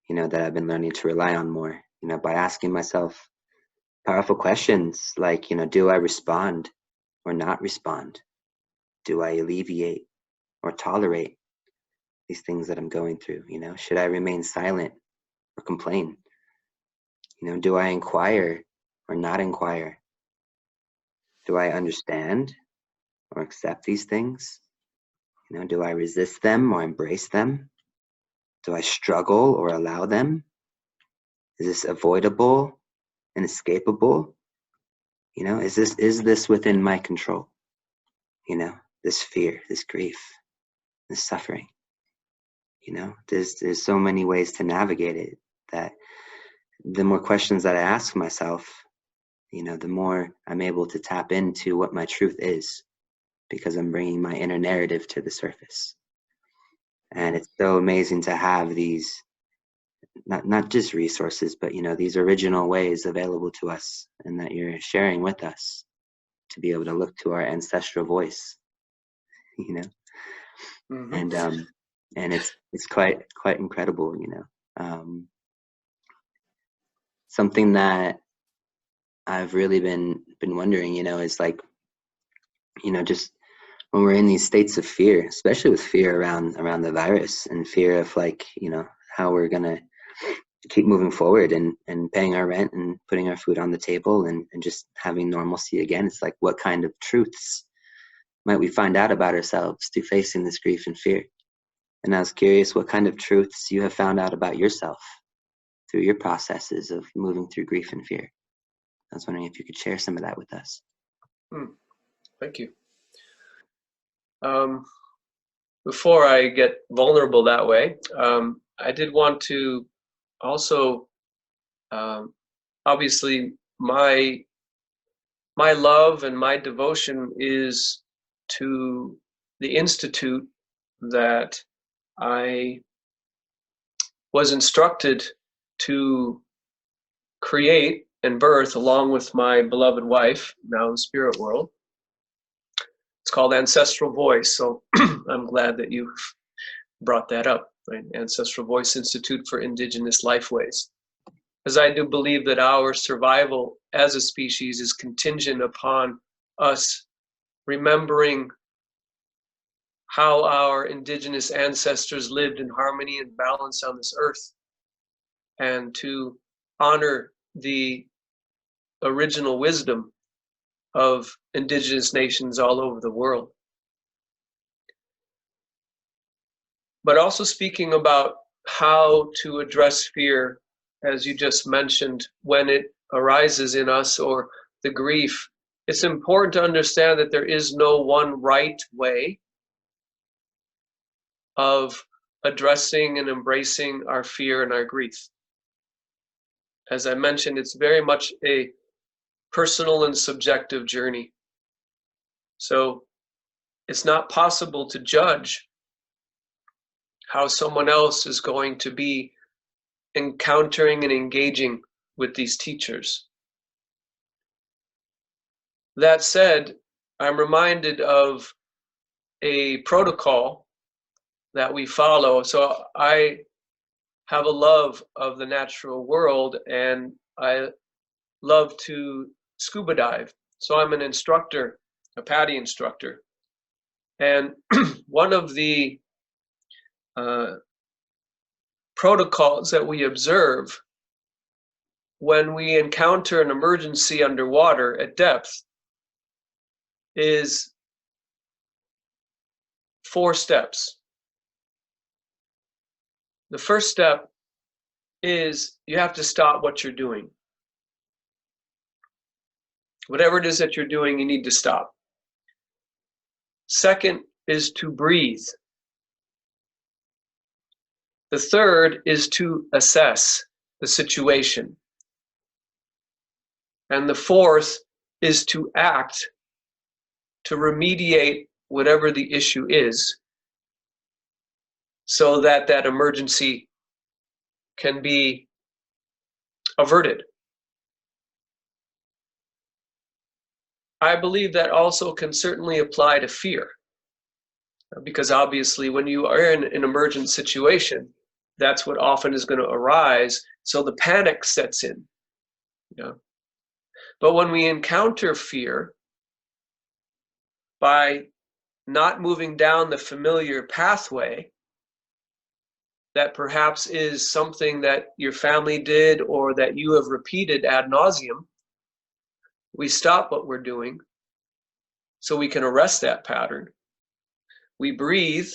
you know, that I've been learning to rely on more, you know, by asking myself powerful questions like, you know, do I respond or not respond? Do I alleviate or tolerate these things that I'm going through? You know, should I remain silent or complain? You know, do I inquire or not inquire? Do I understand or accept these things? You know, do I resist them or embrace them? Do I struggle or allow them? Is this avoidable and escapable? You know, is this within my control? You know, this fear, this grief, this suffering. You know, there's so many ways to navigate it that the more questions that I ask myself, you know, the more I'm able to tap into what my truth is, because I'm bringing my inner narrative to the surface. And it's so amazing to have these, not just resources, but, you know, these original ways available to us and that you're sharing with us to be able to look to our ancestral voice, you know. Mm-hmm. And it's quite incredible, you know. Something that I've really been wondering, you know, is like, you know, just when we're in these states of fear, especially with fear around the virus and fear of, like, you know, how we're gonna keep moving forward and paying our rent and putting our food on the table and just having normalcy again. It's like, what kind of truths might we find out about ourselves through facing this grief and fear? And I was curious what kind of truths you have found out about yourself through your processes of moving through grief and fear. I was wondering if you could share some of that with us. Thank you. Before I get vulnerable that way, I did want to also, obviously, my love and my devotion is to the institute that I was instructed to create and birth along with my beloved wife, now in the spirit world. It's called Ancestral Voice, so I'm glad that you brought that up, right? Ancestral Voice Institute for Indigenous Lifeways. Because I do believe that our survival as a species is contingent upon us remembering how our indigenous ancestors lived in harmony and balance on this earth, and to honor the original wisdom of indigenous nations all over the world. but also speaking about how to address fear, as you just mentioned, when it arises in us, or the grief. It's important to understand that there is no one right way of addressing and embracing our fear and our grief. As I mentioned, it's very much a personal and subjective journey. So it's not possible to judge how someone else is going to be encountering and engaging with these teachers. That said, I'm reminded of a protocol that we follow. So I have a love of the natural world, and I love to scuba dive. So I'm an instructor, a PADI instructor. And one of the protocols that we observe when we encounter an emergency underwater at depth is 4 steps. The first step is you have to stop what you're doing. Whatever it is that you're doing, you need to stop. Second is to breathe. The third is to assess the situation. And the fourth is to act to remediate whatever the issue is, so that that emergency can be averted. I believe that also can certainly apply to fear, because obviously when you are in an emergent situation, that's what often is going to arise. So the panic sets in. But when we encounter fear, by not moving down the familiar pathway that perhaps is something that your family did or that you have repeated ad nauseum, we stop what we're doing so we can arrest that pattern. We breathe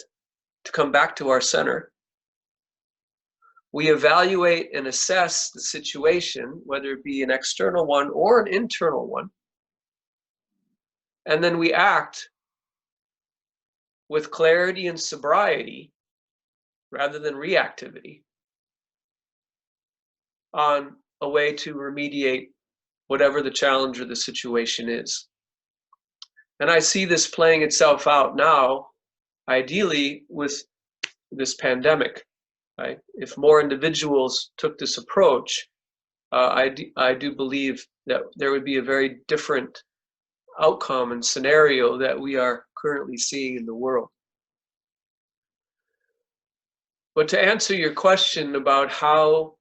to come back to our center. We evaluate and assess the situation, whether it be an external one or an internal one. And then we act with clarity and sobriety rather than reactivity on a way to remediate whatever the challenge or the situation is. And I see this playing itself out now, ideally with this pandemic. Right? If more individuals took this approach, I do believe that there would be a very different outcome and scenario that we are currently seeing in the world. But to answer your question about how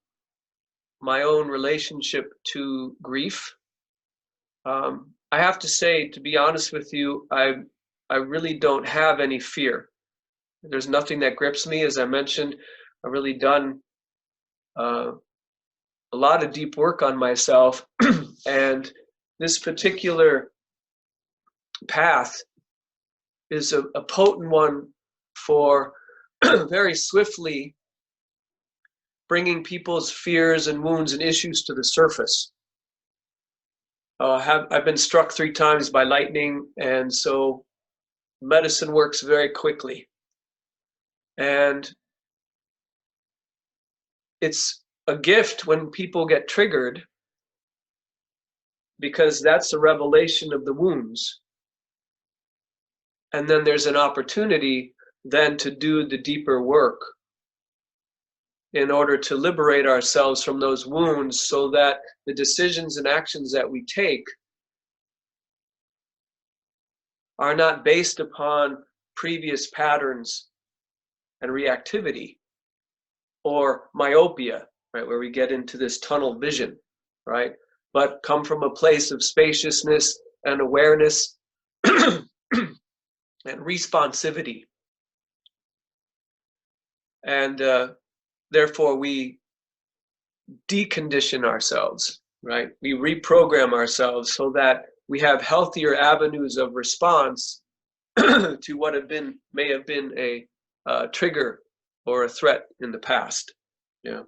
my own relationship to grief, I have to say, to be honest with you, I really don't have any fear. There's nothing that grips me. As I mentioned, I've really done a lot of deep work on myself, and this particular path is a potent one for very swiftly bringing people's fears and wounds and issues to the surface. I've been struck 3 times by lightning, and so medicine works very quickly. And it's a gift when people get triggered, because that's a revelation of the wounds. And then there's an opportunity then to do the deeper work in order to liberate ourselves from those wounds, so that the decisions and actions that we take are not based upon previous patterns and reactivity or myopia, right, where we get into this tunnel vision, right, but come from a place of spaciousness and awareness and responsivity. And therefore we decondition ourselves, right? We reprogram ourselves so that we have healthier avenues of response to what may have been a trigger or a threat in the past. Yeah.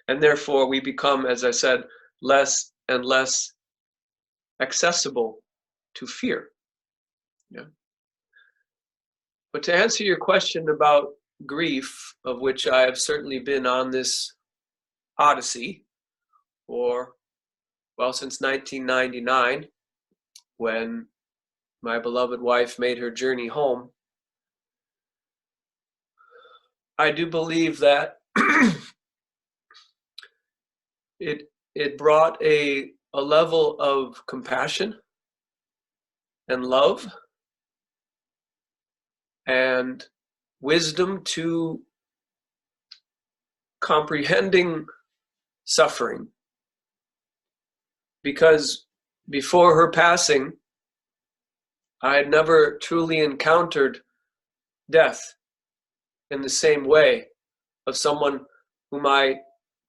And therefore we become, as I said, less and less accessible to fear. Yeah. But to answer your question about grief, of which I have certainly been on this odyssey for, well, since 1999, when my beloved wife made her journey home, I do believe that it brought a level of compassion and love and wisdom to comprehending suffering. Because before her passing, I had never truly encountered death in the same way of someone whom I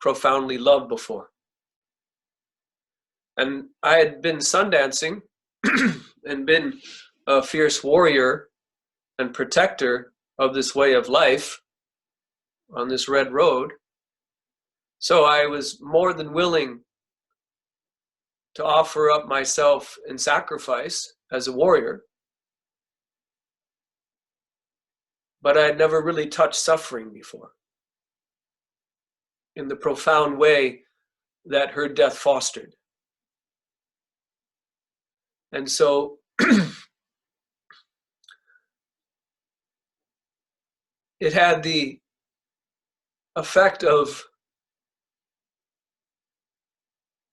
profoundly loved before. And I had been sundancing and been a fierce warrior and protector of this way of life on this red road. So I was more than willing to offer up myself in sacrifice as a warrior. But I had never really touched suffering before in the profound way that her death fostered. And so it had the effect of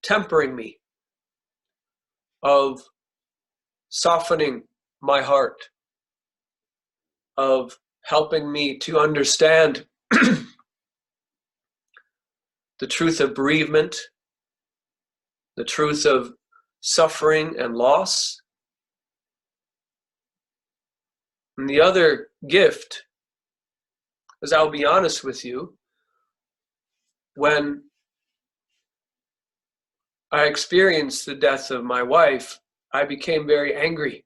tempering me, of softening my heart, of helping me to understand the truth of bereavement, the truth of suffering and loss. And the other gift, as I'll be honest with you, when I experienced the death of my wife, I became very angry.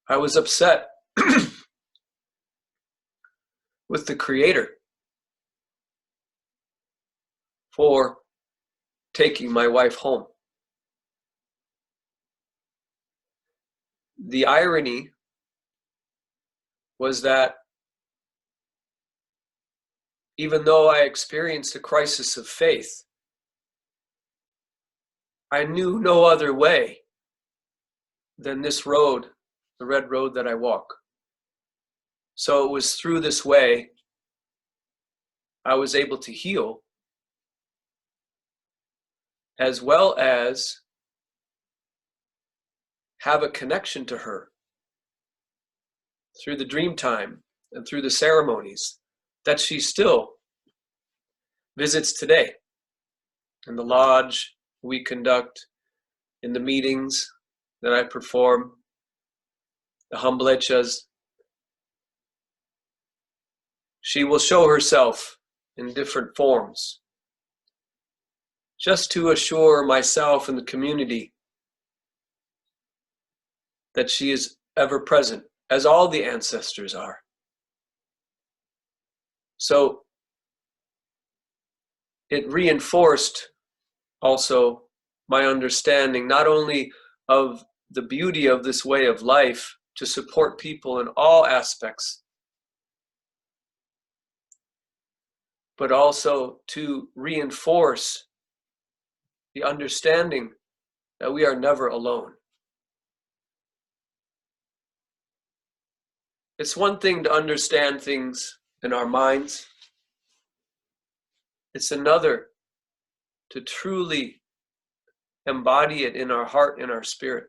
I was upset with the Creator for taking my wife home. The irony was that even though I experienced a crisis of faith, I knew no other way than this road, the red road that I walk. So it was through this way I was able to heal, as well as have a connection to her through the dream time and through the ceremonies that she still visits today. In the lodge we conduct, in the meetings that I perform, the hamblechas, she will show herself in different forms, just to assure myself and the community that she is ever present, as all the ancestors are. So it reinforced also my understanding not only of the beauty of this way of life to support people in all aspects, but also to reinforce the understanding that we are never alone. It's one thing to understand things in our minds. It's another to truly embody it in our heart and our spirit.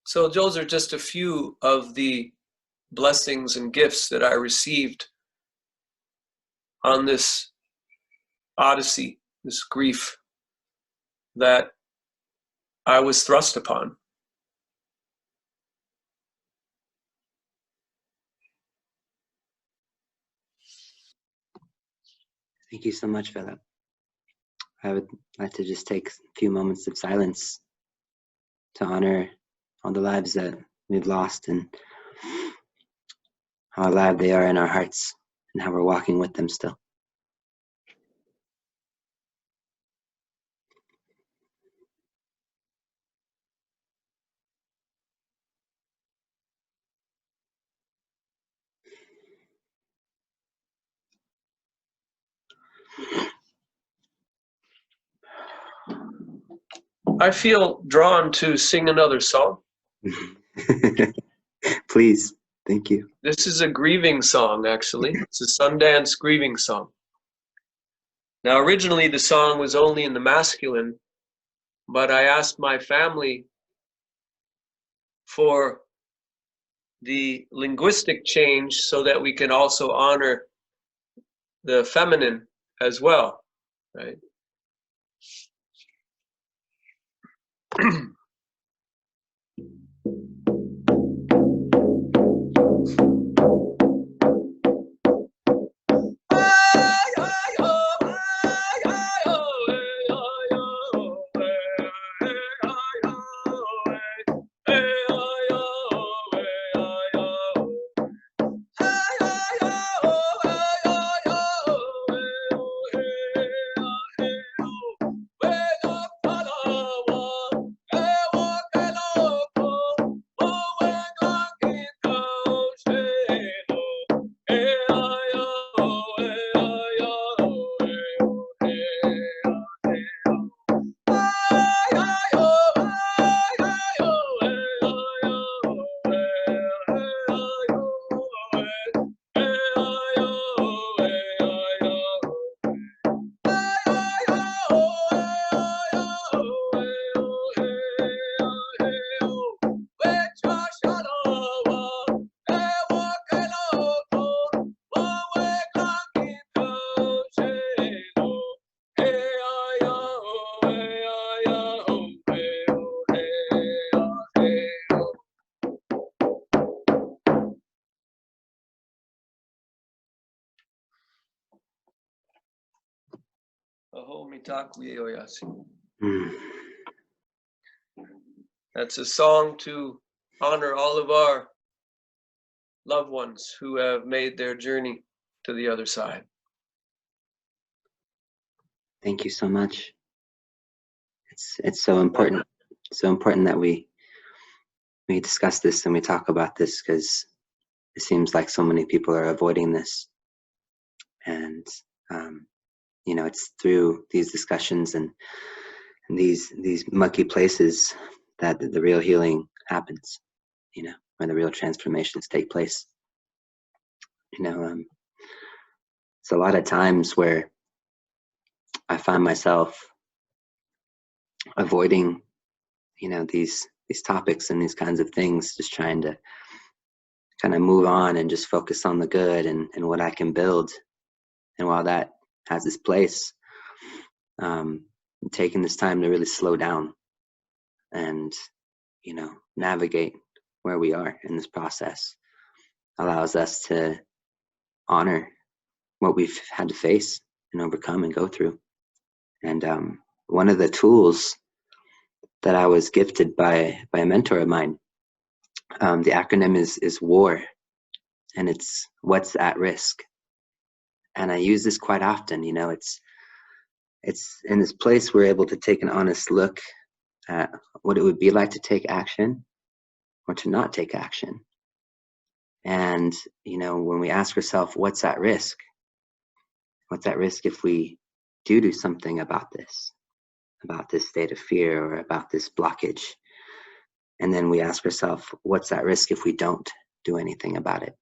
So those are just a few of the blessings and gifts that I received on this odyssey, this grief that I was thrust upon. Thank you so much, Phillip. I would like to just take a few moments of silence to honor all the lives that we've lost and how alive they are in our hearts and how we're walking with them still. I feel drawn to sing another song. Please, thank you. This is a grieving song, actually. It's a Sundance grieving song. Now, originally the song was only in the masculine, but I asked my family for the linguistic change so that we can also honor the feminine as well, right? That's a song to honor all of our loved ones who have made their journey to the other side. Thank you so much. It's so important. So important that we discuss this and we talk about this, because it seems like so many people are avoiding this. And you know, it's through these discussions and these mucky places that the real healing happens, you know, where the real transformations take place. You know, it's a lot of times where I find myself avoiding, you know, these topics and these kinds of things, just trying to kind of move on and just focus on the good and what I can build. And while that has its place, taking this time to really slow down and, you know, navigate where we are in this process allows us to honor what we've had to face and overcome and go through. And one of the tools that I was gifted by a mentor of mine, the acronym is WAR, and it's what's at risk. And I use this quite often. You know, it's in this place we're able to take an honest look at what it would be like to take action or to not take action. And, you know, when we ask ourselves, what's at risk? What's at risk if we do something about this state of fear or about this blockage? And then we ask ourselves, what's at risk if we don't do anything about it?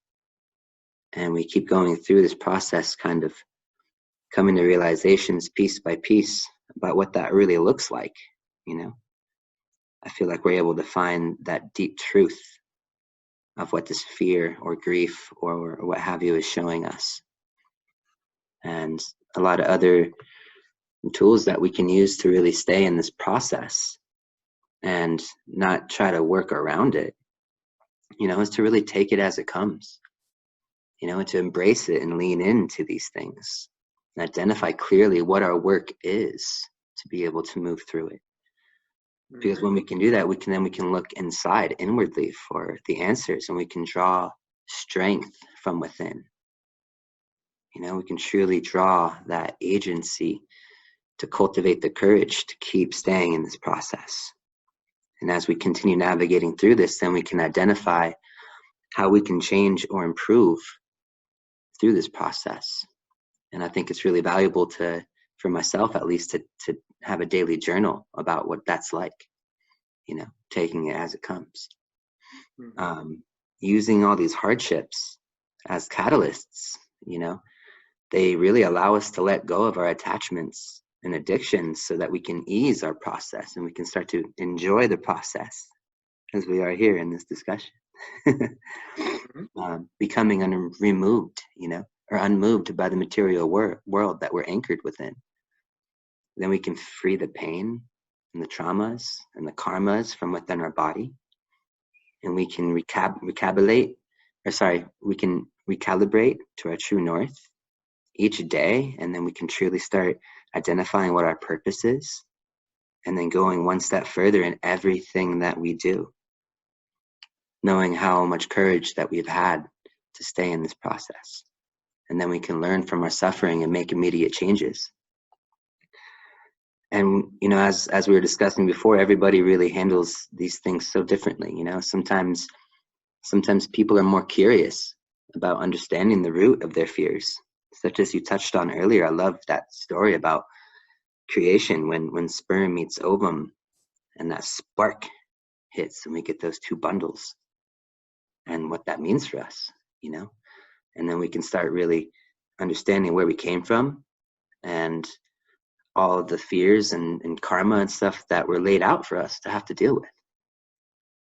And we keep going through this process, kind of coming to realizations piece by piece about what that really looks like. You know, I feel like we're able to find that deep truth of what this fear or grief or what have you is showing us. And a lot of other tools that we can use to really stay in this process and not try to work around it, you know, is to really take it as it comes, you know, and to embrace it and lean into these things and identify clearly what our work is to be able to move through it. Because when we can do that, we can look inside inwardly for the answers, and we can draw strength from within. You know, we can truly draw that agency to cultivate the courage to keep staying in this process. And as we continue navigating through this, then we can identify how we can change or improve through this process. And I think it's really valuable to, for myself at least, to have a daily journal about what that's like, you know, taking it as it comes. Using all these hardships as catalysts, you know, they really allow us to let go of our attachments and addictions so that we can ease our process and we can start to enjoy the process as we are here in this discussion. Becoming removed, you know, or unmoved by the material world that we're anchored within. Then we can free the pain and the traumas and the karmas from within our body. And we can recalibrate to our true north each day. And then we can truly start identifying what our purpose is, and then going one step further in everything that we do, knowing how much courage that we've had to stay in this process. And then we can learn from our suffering and make immediate changes. And, you know, as we were discussing before, everybody really handles these things so differently. You know, sometimes people are more curious about understanding the root of their fears, such as you touched on earlier. I love that story about creation, when sperm meets ovum and that spark hits and we get those two bundles, and what that means for us, you know. And then we can start really understanding where we came from and all of the fears and karma and stuff that were laid out for us to have to deal with,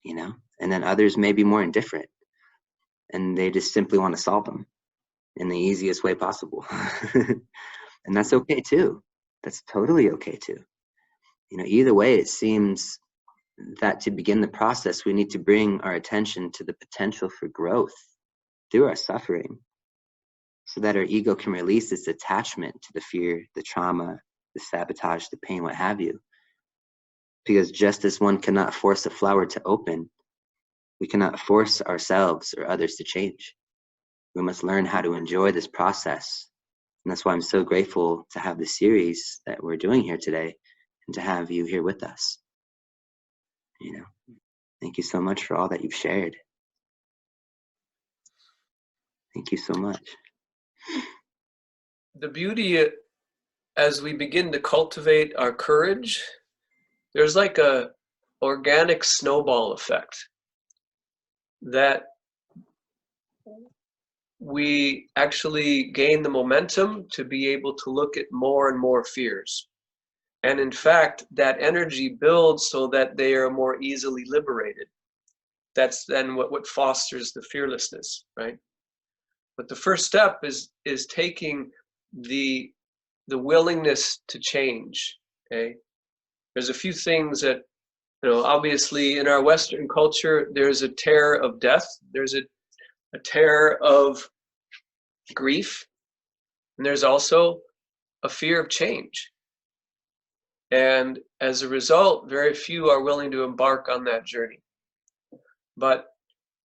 you know. And then others may be more indifferent and they just simply want to solve them in the easiest way possible. And that's okay too. That's totally okay too. You know, either way, it seems that to begin the process, we need to bring our attention to the potential for growth through our suffering, so that our ego can release its attachment to the fear, the trauma, the sabotage, the pain, what have you. Because just as one cannot force a flower to open, we cannot force ourselves or others to change. We must learn how to enjoy this process. And that's why I'm so grateful to have the series that we're doing here today and to have you here with us. You know, thank you so much for all that you've shared. Thank you so much. The beauty, as we begin to cultivate our courage, there's like a organic snowball effect that we actually gain the momentum to be able to look at more and more fears. And in fact, that energy builds so that they are more easily liberated. That's then what fosters the fearlessness, right? But the first step is taking the willingness to change, okay? There's a few things that, you know, obviously in our Western culture, there's a terror of death. There's a terror of grief. And there's also a fear of change. And as a result, very few are willing to embark on that journey. But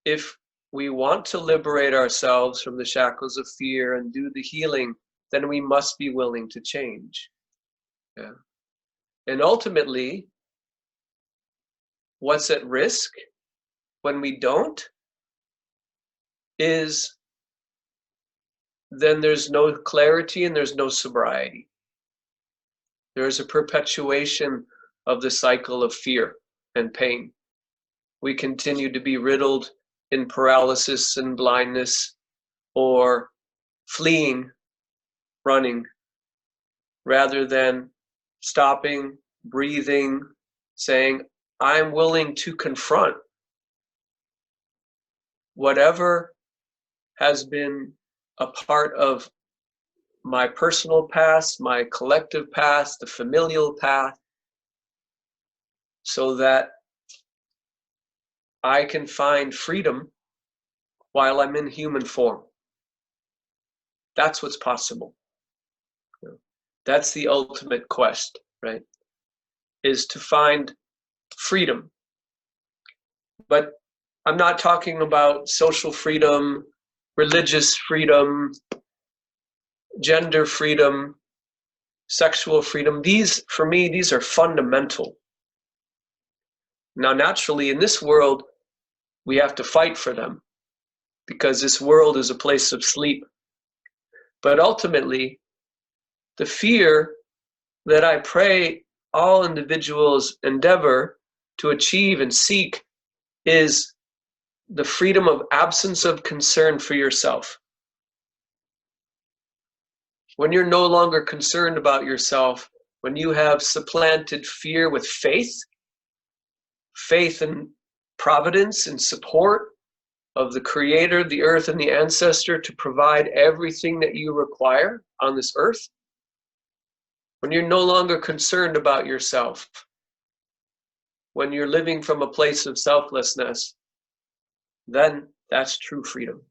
if we want to liberate ourselves from the shackles of fear and do the healing, then we must be willing to change. Yeah. And ultimately, what's at risk when we don't is then there's no clarity and there's no sobriety. There is a perpetuation of the cycle of fear and pain. We continue to be riddled in paralysis and blindness, or fleeing, running, rather than stopping, breathing, saying, I'm willing to confront whatever has been a part of my personal past, my collective past, the familial past, so that I can find freedom while I'm in human form. That's what's possible. That's the ultimate quest, right? Is to find freedom. But I'm not talking about social freedom, religious freedom, gender freedom, sexual freedom. These, for me, these are fundamental. Now, naturally, in this world, we have to fight for them because this world is a place of sleep. But ultimately, the fear that I pray all individuals endeavor to achieve and seek is the freedom of absence of concern for yourself. When you're no longer concerned about yourself, when you have supplanted fear with faith, faith in providence and support of the Creator, the earth, and the ancestor to provide everything that you require on this earth, when you're no longer concerned about yourself, when you're living from a place of selflessness, then that's true freedom.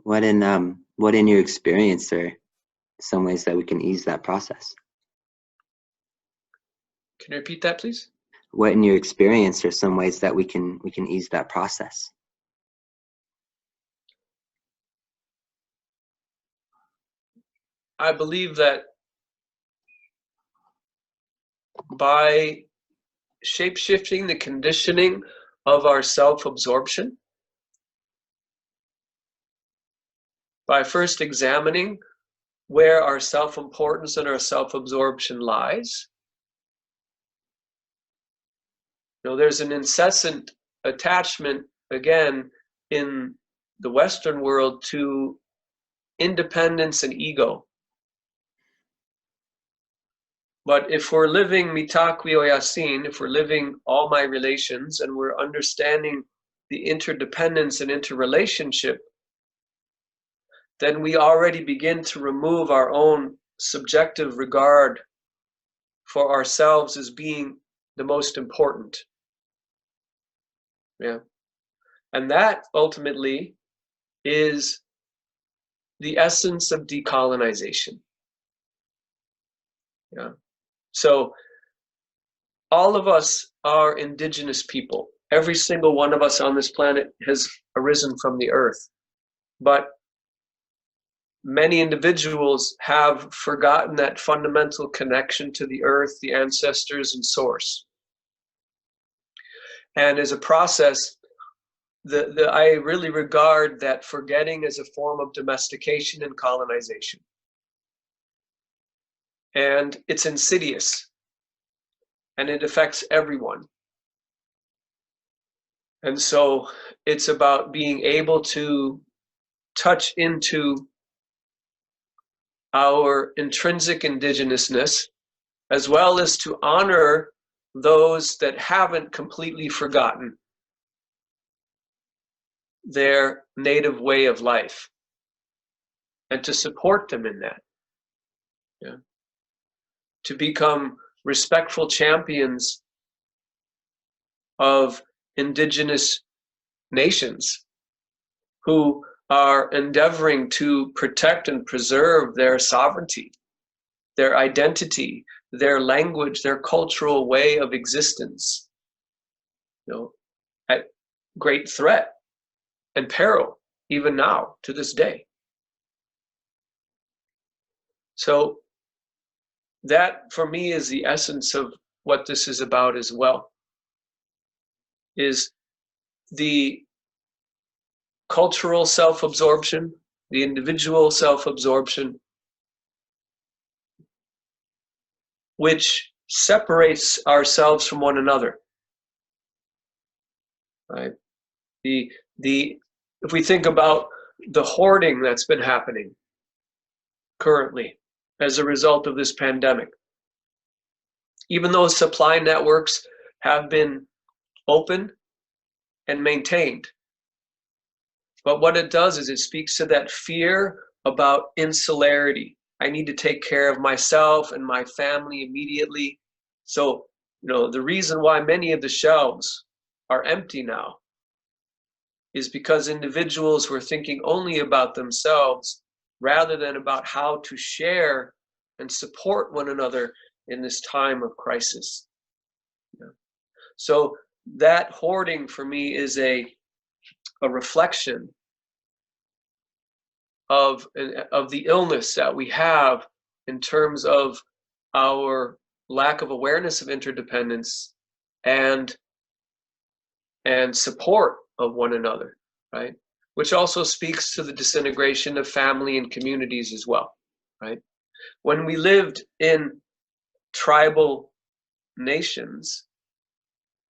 What in your experience are some ways that we can ease that process? Can you repeat that, please? What in your experience are some ways that we can ease that process? I believe that by shape-shifting the conditioning of our self-absorption, by first examining where our self-importance and our self-absorption lies. You know, there's an incessant attachment, again, in the Western world to independence and ego. But if we're living mitakwi oyasin, if we're living all my relations, and we're understanding the interdependence and interrelationship, then we already begin to remove our own subjective regard for ourselves as being the most important. Yeah. And that ultimately is the essence of decolonization. Yeah. So all of us are indigenous people. Every single one of us on this planet has arisen from the earth. But many individuals have forgotten that fundamental connection to the earth, the ancestors, and source. And as a process, I really regard that forgetting as a form of domestication and colonization. And it's insidious, and it affects everyone. And so it's about being able to touch into our intrinsic indigenousness, as well as to honor those that haven't completely forgotten their native way of life, and to support them in that. Yeah. To become respectful champions of indigenous nations who are endeavoring to protect and preserve their sovereignty, their identity, their language, their cultural way of existence, you know, at great threat and peril, even now, to this day. So that, for me, is the essence of what this is about as well, is the cultural self-absorption, the individual self-absorption, which separates ourselves from one another. Right? If we think about the hoarding that's been happening currently as a result of this pandemic, even though supply networks have been open and maintained, but what it does is it speaks to that fear about insularity. I need to take care of myself and my family immediately. So, you know, the reason why many of the shelves are empty now is because individuals were thinking only about themselves rather than about how to share and support one another in this time of crisis. Yeah. So that hoarding for me is a reflection of the illness that we have in terms of our lack of awareness of interdependence and support of one another, right? Which also speaks to the disintegration of family and communities as well, right? When we lived in tribal nations,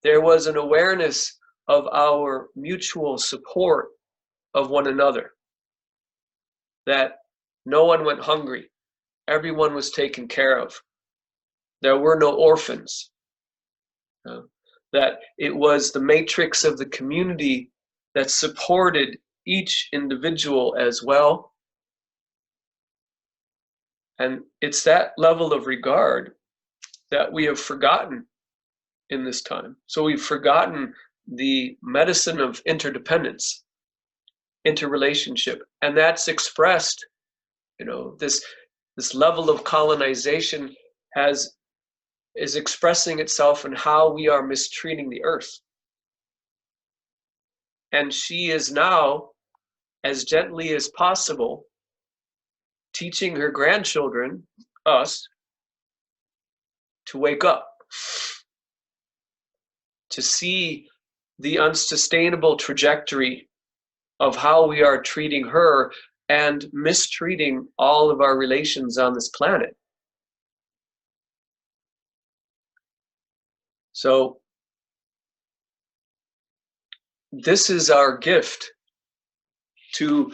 there was an awareness of our mutual support of one another, that no one went hungry, everyone was taken care of, there were no orphans, that it was the matrix of the community that supported each individual as well. And it's that level of regard that we have forgotten in this time. So we've forgotten the medicine of interdependence, interrelationship, and that's expressed, this level of colonization is expressing itself in how we are mistreating the earth. And she is now, as gently as possible, teaching her grandchildren, us, to wake up, to see the unsustainable trajectory of how we are treating her and mistreating all of our relations on this planet. So this is our gift to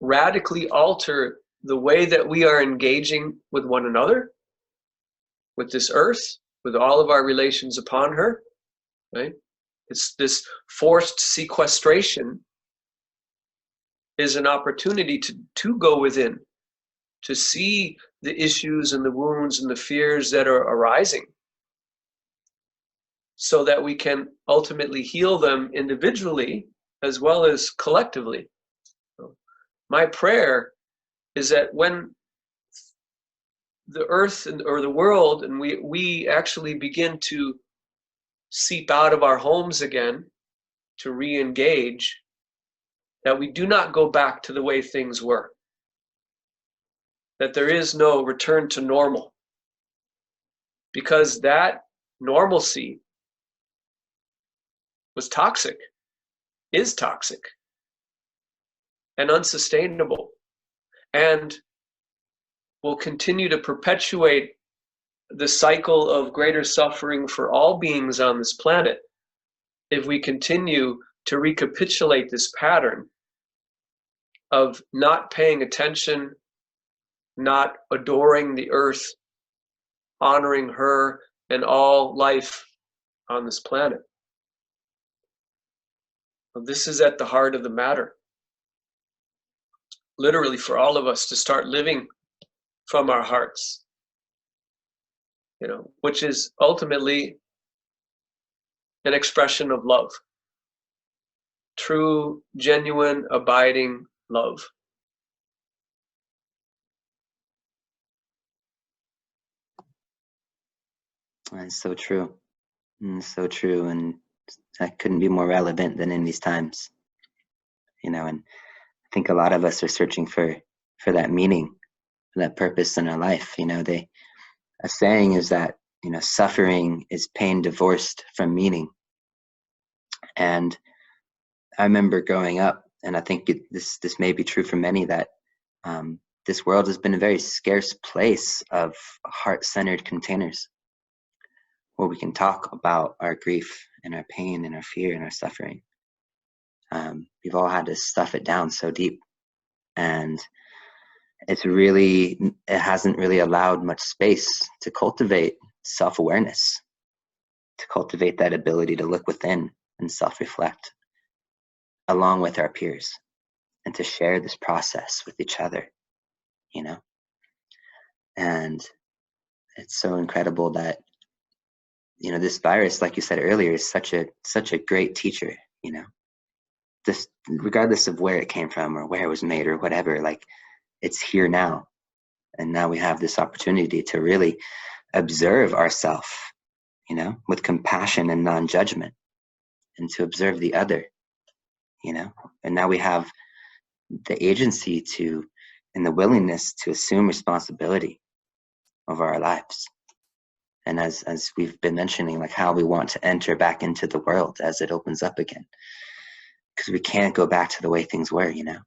radically alter the way that we are engaging with one another, with this earth, with all of our relations upon her, right? It's this forced sequestration is an opportunity to go within, to see the issues and the wounds and the fears that are arising, so that we can ultimately heal them individually as well as collectively. My prayer is that when the earth or the world and we actually begin to seep out of our homes again to re-engage, that we do not go back to the way things were, that there is no return to normal, because that normalcy was toxic, is toxic, and unsustainable, and will continue to perpetuate the cycle of greater suffering for all beings on this planet if we continue to recapitulate this pattern of not paying attention, not adoring the earth, honoring her and all life on this planet. This is at the heart of the matter. Literally, for all of us to start living from our hearts, which is ultimately an expression of love. True, genuine, abiding love. That's so true. So true. And that couldn't be more relevant than in these times. And I think a lot of us are searching for that meaning, for that purpose in our life. A saying is that, suffering is pain divorced from meaning. And I remember growing up, and I think this may be true for many, that this world has been a very scarce place of heart-centered containers where we can talk about our grief and our pain and our fear and our suffering. We've all had to stuff it down so deep, and it hasn't really allowed much space to cultivate self-awareness, to cultivate that ability to look within and self-reflect along with our peers, and to share this process with each other, and it's so incredible that this virus, like you said earlier, is such a great teacher. This, regardless of where it came from or where it was made or whatever, like, it's here now, And now we have this opportunity to really observe ourselves, you know, with compassion and non-judgment, and to observe the other, you know. And now we have the agency to, and the willingness to assume responsibility of our lives. And as we've been mentioning, like how we want to enter back into the world as it opens up again, because we can't go back to the way things were, you know.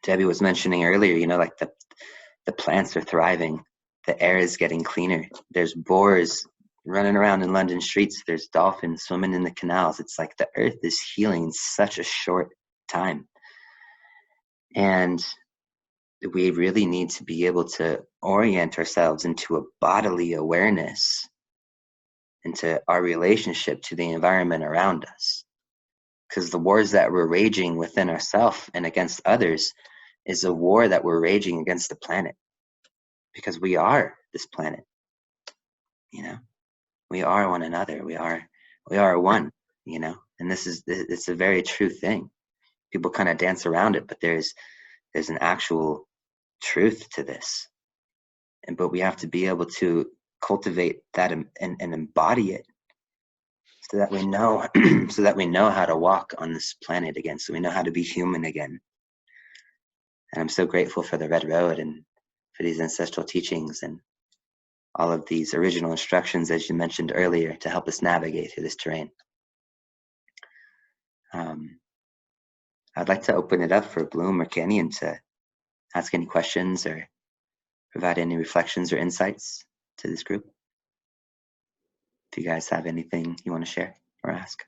Debbie was mentioning earlier, you know, like the plants are thriving, the air is getting cleaner, there's boars running around in London streets, there's dolphins swimming in the canals. It's like the earth is healing in such a short time. And we really need to be able to orient ourselves into a bodily awareness, into our relationship to the environment around us. Because the wars that we're raging within ourselves and against others is a war that we're raging against the planet. Because we are this planet, you know. We are one another. We are one, you know. And it's a very true thing. People kind of dance around it, but there's an actual truth to this. But we have to be able to cultivate that and embody it, so that we know so that we know how to walk on this planet again, so we know how to be human again. And I'm so grateful for the Red Road and for these ancestral teachings and all of these original instructions, as you mentioned earlier, to help us navigate through this terrain. I'd like to open it up for Bloom or Kanyon to ask any questions or provide any reflections or insights to this group. If you guys have anything you want to share or ask.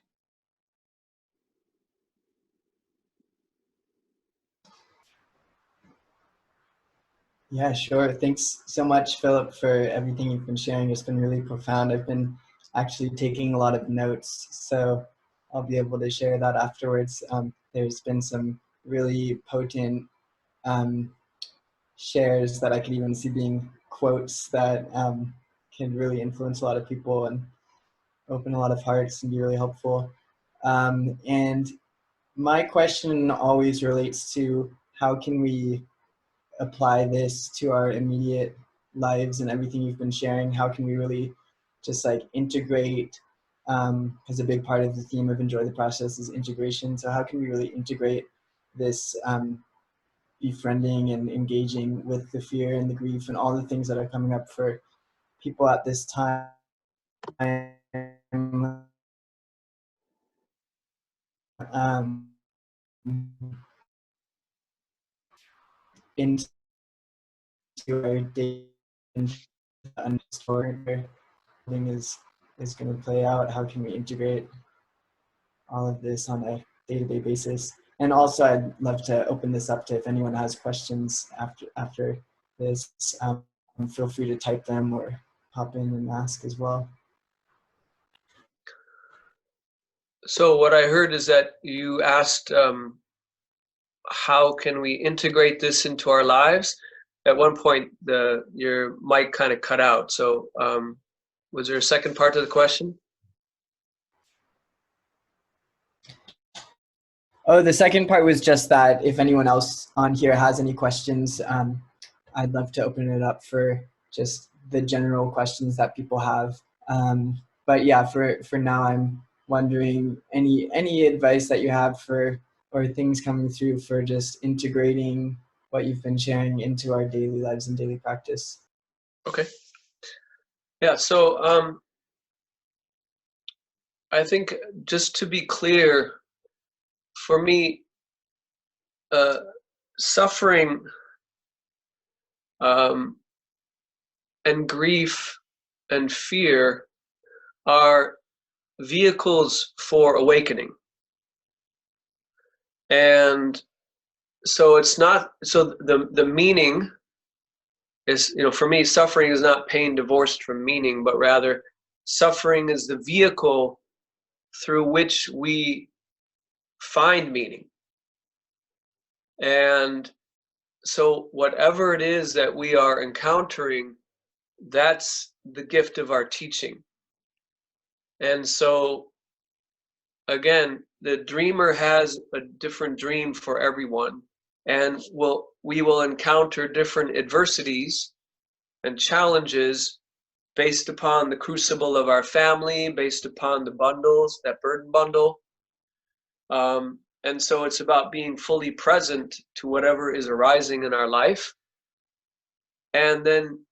Yeah, sure. Thanks so much, Phillip, for everything you've been sharing. It's been really profound. I've been actually taking a lot of notes, so I'll be able to share that afterwards. There's been some really potent shares that I could even see being quotes that can really influence a lot of people and open a lot of hearts and be really helpful. And my question always relates to how can we apply this to our immediate lives and everything you've been sharing? How can we really just like integrate, because a big part of the theme of Enjoy the Process is integration. So how can we really integrate this befriending and engaging with the fear and the grief and all the things that are coming up for people at this time, into our day and understand where everything is going to play out? How can we integrate all of this on a day-to-day basis? And also, I'd love to open this up to if anyone has questions after this. Feel free to type them or pop in and ask as well. So what I heard is that you asked, how can we integrate this into our lives? At one point, your mic kind of cut out. So was there a second part to the question? Oh, the second part was just that if anyone else on here has any questions, I'd love to open it up for just the general questions that people have. But yeah, for now, I'm wondering any advice that you have for, or things coming through for just integrating what you've been sharing into our daily lives and daily practice. Okay. Yeah, so I think just to be clear, for me, suffering and grief and fear are vehicles for awakening. And so it's not, so the meaning is, for me, suffering is not pain divorced from meaning, but rather suffering is the vehicle through which we find meaning. And so whatever it is that we are encountering, that's the gift of our teaching. And so, again, the dreamer has a different dream for everyone and will we will encounter different adversities and challenges based upon the crucible of our family, based upon the bundles, that burden bundle. And so it's about being fully present to whatever is arising in our life. And then,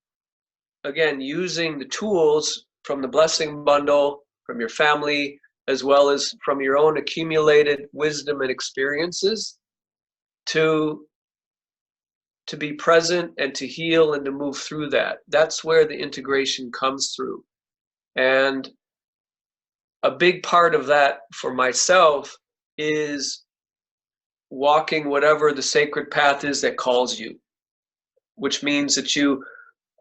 again, using the tools from the blessing bundle, from your family, as well as from your own accumulated wisdom and experiences to be present and to heal and to move through that. That's where the integration comes through. And a big part of that for myself is walking whatever the sacred path is that calls you, which means that you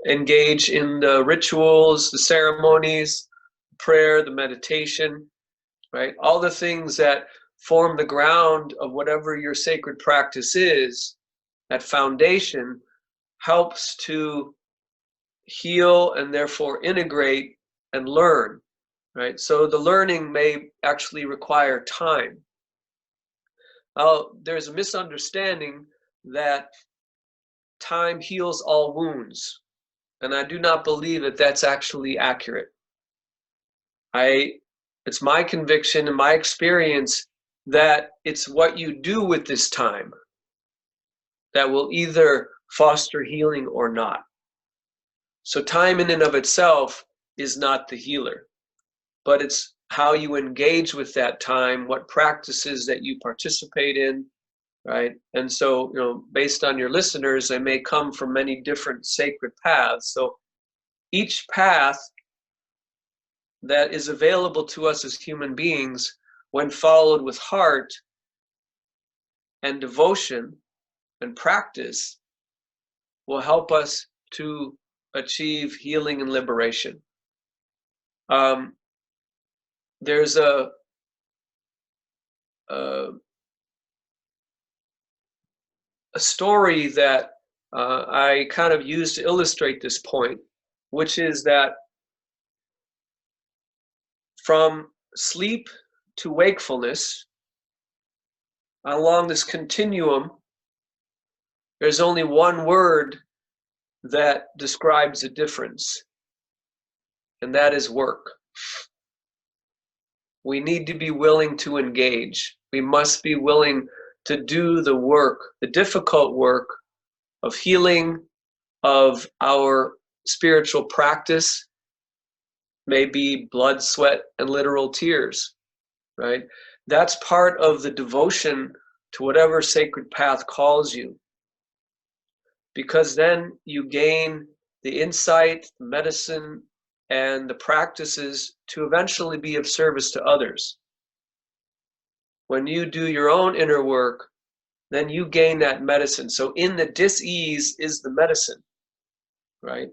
engage in the rituals, the ceremonies, prayer, the meditation, right? All the things that form the ground of whatever your sacred practice is. That foundation helps to heal and therefore integrate and learn, right? So the learning may actually require time. There's a misunderstanding that time heals all wounds, and I do not believe that that's actually accurate. It's my conviction and my experience that it's what you do with this time that will either foster healing or not. So time in and of itself is not the healer, but it's how you engage with that time, what practices that you participate in, right? And so, based on your listeners, they may come from many different sacred paths. So each path that is available to us as human beings, when followed with heart and devotion and practice, will help us to achieve healing and liberation. There's a story that I kind of use to illustrate this point, which is that from sleep to wakefulness, along this continuum, there's only one word that describes the difference, and that is work. We need to be willing to engage. We must be willing to do the work, the difficult work of healing, of our spiritual practice, maybe blood, sweat, and literal tears, right? That's part of the devotion to whatever sacred path calls you. Because then you gain the insight, the medicine, and the practices to eventually be of service to others. When you do your own inner work, then you gain that medicine. So in the dis-ease is the medicine, right?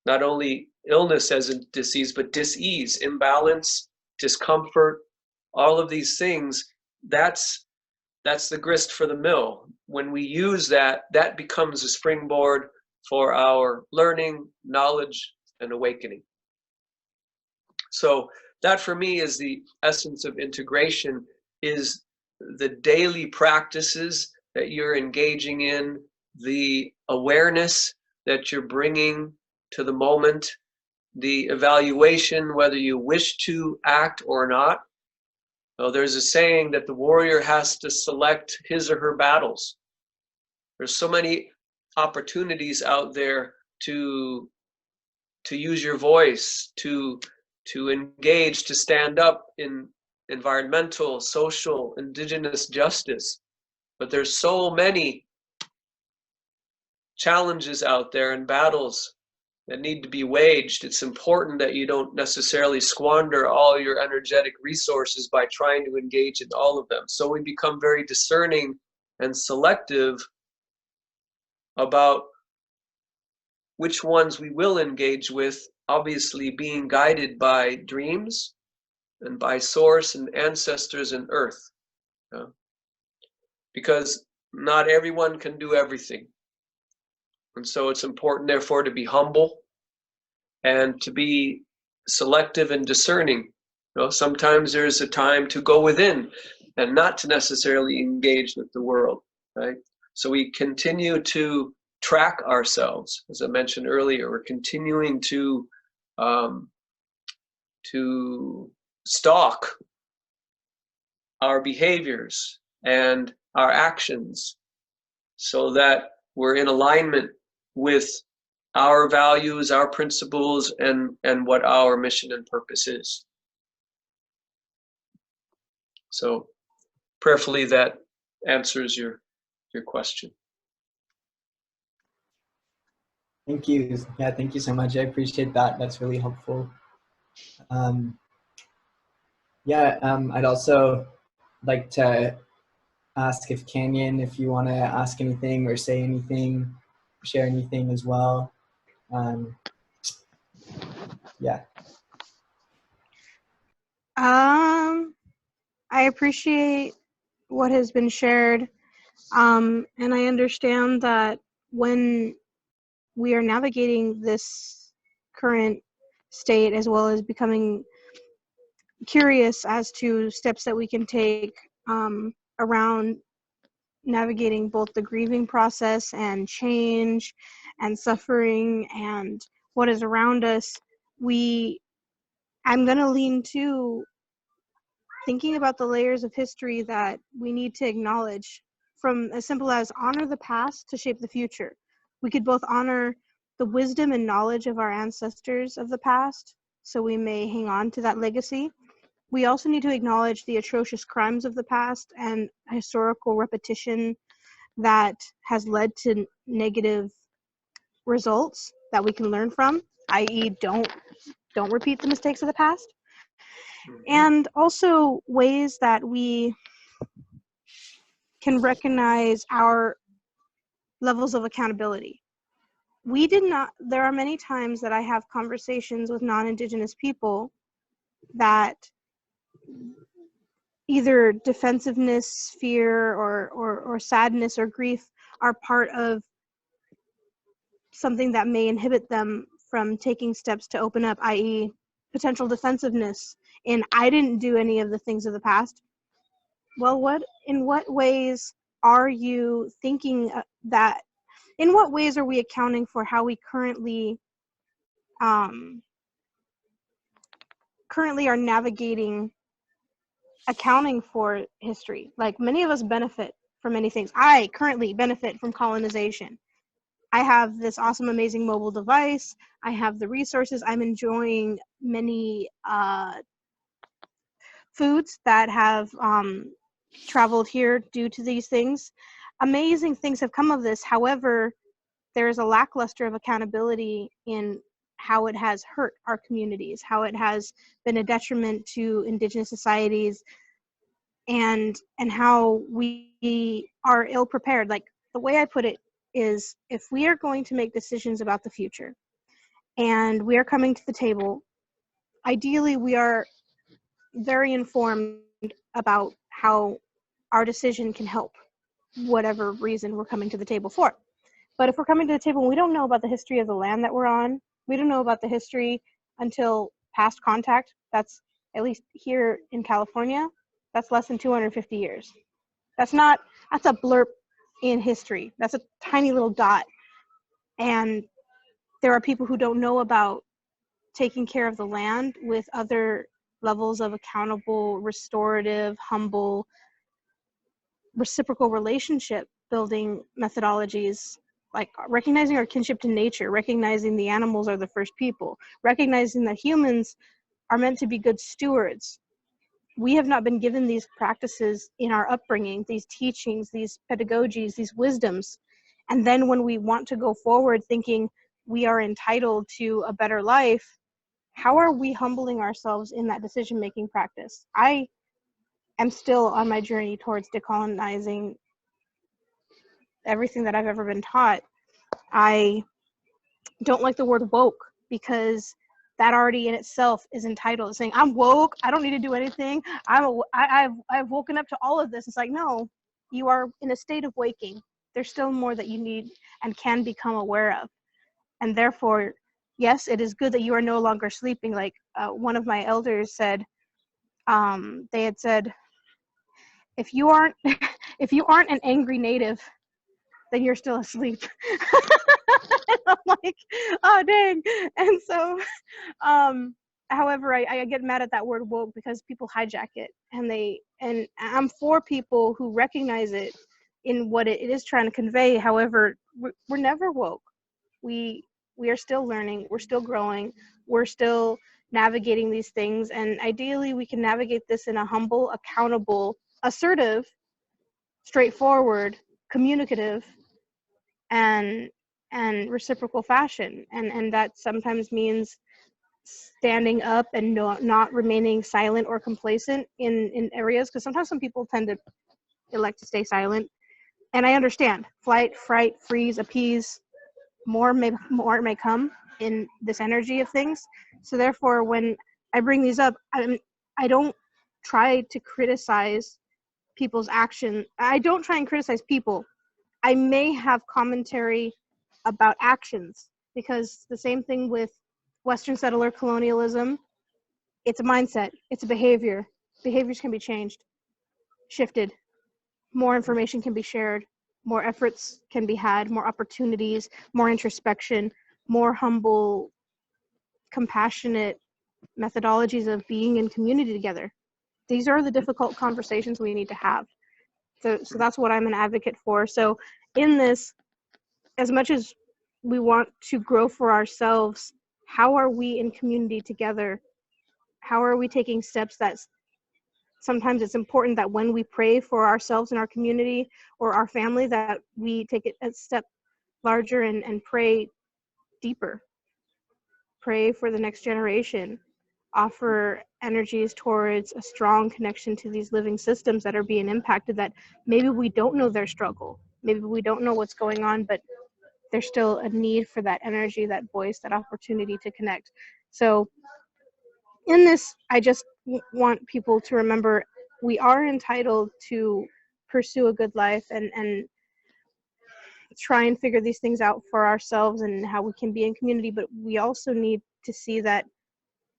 Not only illness as a disease, but dis-ease, imbalance, discomfort, all of these things, that's the grist for the mill. When we use that, that becomes a springboard for our learning, knowledge, and awakening. So that for me is the essence of integration, is the daily practices that you're engaging in, the awareness that you're bringing to the moment, the evaluation whether you wish to act or not. Well, there's a saying that the warrior has to select his or her battles. There's so many opportunities out there to use your voice, to engage, to stand up in environmental, social, indigenous justice. But there's so many challenges out there and battles that need to be waged. It's important that you don't necessarily squander all your energetic resources by trying to engage in all of them. So we become very discerning and selective about which ones we will engage with, obviously being guided by dreams and by source and ancestors and earth. Because not everyone can do everything. And so it's important, therefore, to be humble and to be selective and discerning. Sometimes there's a time to go within and not to necessarily engage with the world, right? So we continue to track ourselves, as I mentioned earlier. We're continuing to stalk our behaviors and our actions so that we're in alignment with our values, our principles, and what our mission and purpose is. So prayerfully that answers your question. Thank you. Yeah, thank you so much. I appreciate that. That's really helpful. I'd also like to ask if Kanyon, if you want to ask anything or say anything, share anything as well. Yeah. I appreciate what has been shared, and I understand that when we are navigating this current state, as well as becoming curious as to steps that we can take around navigating both the grieving process and change and suffering and what is around us, I'm going to lean to thinking about the layers of history that we need to acknowledge, from as simple as honor the past to shape the future. We could both honor the wisdom and knowledge of our ancestors of the past, so we may hang on to that legacy. We also need to acknowledge the atrocious crimes of the past and historical repetition that has led to negative results that we can learn from, i.e. don't repeat the mistakes of the past. And also ways that we can recognize our levels of accountability. There are many times that I have conversations with non-Indigenous people that either defensiveness, fear, or sadness or grief are part of something that may inhibit them from taking steps to open up, i.e. potential defensiveness in I didn't do any of the things of the past. Well, in what ways are you thinking that, in what ways are we accounting for how we currently are navigating accounting for history? Like, many of us benefit from many things. I currently benefit from colonization. I have this awesome, amazing mobile device. I have the resources. I'm enjoying many foods that have traveled here due to these things. Amazing things have come of this. However, there is a lackluster of accountability in how it has hurt our communities, how it has been a detriment to Indigenous societies, and how we are ill prepared. Like, the way I put it is, if we are going to make decisions about the future and we are coming to the table, ideally we are very informed about how our decision can help whatever reason we're coming to the table for. But if we're coming to the table and we don't know about the history of the land that we're on, we don't know about the history until past contact, that's, at least here in California, that's less than 250 years. That's a blurb in history. That's a tiny little dot. And there are people who don't know about taking care of the land with other levels of accountable, restorative, humble, reciprocal relationship building methodologies, like recognizing our kinship to nature, recognizing the animals are the first people, recognizing that humans are meant to be good stewards. We have not been given these practices in our upbringing, these teachings, these pedagogies, these wisdoms. And then when we want to go forward thinking we are entitled to a better life, how are we humbling ourselves in that decision-making practice? I am still on my journey towards decolonizing everything that I've ever been taught. I don't like the word woke, because that already in itself is entitled, saying I'm woke, I don't need to do anything, I've woken up to all of this. It's like, no, you are in a state of waking. There's still more that you need and can become aware of. And therefore, yes, it is good that you are no longer sleeping. Like one of my elders said, they had said, if you aren't an angry native, then you're still asleep. And I'm like, oh dang. And so however, I get mad at that word woke because people hijack it, and I'm for people who recognize it in what it is trying to convey. However, we're never woke. We are still learning, we're still growing, we're still navigating these things, and ideally we can navigate this in a humble, accountable, assertive, straightforward, communicative, and reciprocal fashion. And that sometimes means standing up and not remaining silent or complacent in areas, because sometimes some people tend to elect to stay silent, and I understand. Flight, fright, freeze, appease, more may come in this energy of things. So therefore, when I bring these up, I don't try to criticize people's action. I don't try and criticize people. I may have commentary about actions, because the same thing with Western settler colonialism, it's a mindset, it's a behavior. Behaviors can be changed, shifted, more information can be shared, more efforts can be had, more opportunities, more introspection, more humble, compassionate methodologies of being in community together. These are the difficult conversations we need to have. So that's what I'm an advocate for. So in this, as much as we want to grow for ourselves, how are we in community together? How are we taking steps that sometimes it's important that when we pray for ourselves and our community or our family, that we take it a step larger and pray deeper, pray for the next generation, offer energies towards a strong connection to these living systems that are being impacted, that maybe we don't know their struggle, maybe we don't know what's going on, but there's still a need for that energy, that voice, that opportunity to connect. So in this, I just want people to remember we are entitled to pursue a good life and try and figure these things out for ourselves and how we can be in community, but we also need to see that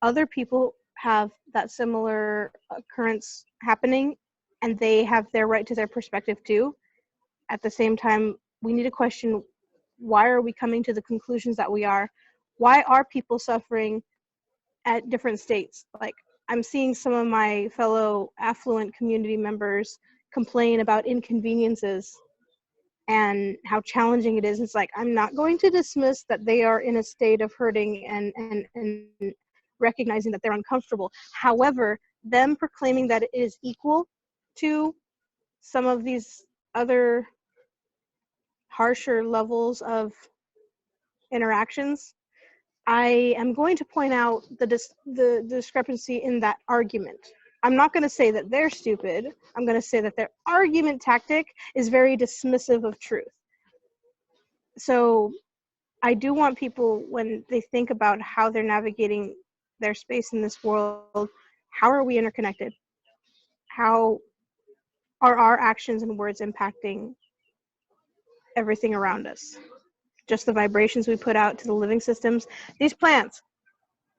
other people have that similar occurrence happening, and they have their right to their perspective too. At the same time, we need to question, why are we coming to the conclusions that we are? Why are people suffering at different states? Like, I'm seeing some of my fellow affluent community members complain about inconveniences and how challenging it is. It's like, I'm not going to dismiss that they are in a state of hurting and recognizing that they're uncomfortable. However, them proclaiming that it is equal to some of these other harsher levels of interactions, I am going to point out the discrepancy in that argument. I'm not going to say that they're stupid. I'm going to say that their argument tactic is very dismissive of truth. So I do want people, when they think about how they're navigating their space in this world, how are we interconnected? How are our actions and words impacting everything around us? Just the vibrations we put out to the living systems. These plants,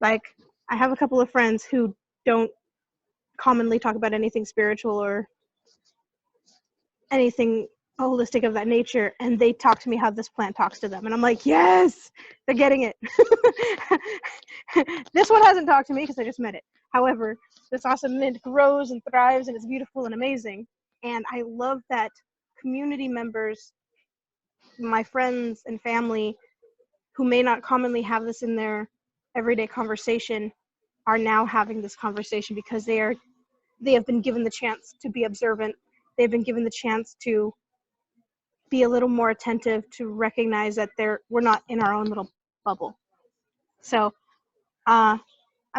like, I have a couple of friends who don't commonly talk about anything spiritual or anything holistic of that nature, and they talk to me how this plant talks to them, and I'm like, yes, they're getting it. This one hasn't talked to me because I just met it. However, this awesome mint grows and thrives, and it's beautiful and amazing. And I love that community members, my friends and family, who may not commonly have this in their everyday conversation, are now having this conversation because they have been given the chance to be observant. They've been given the chance to be a little more attentive, to recognize that we're not in our own little bubble. So I'm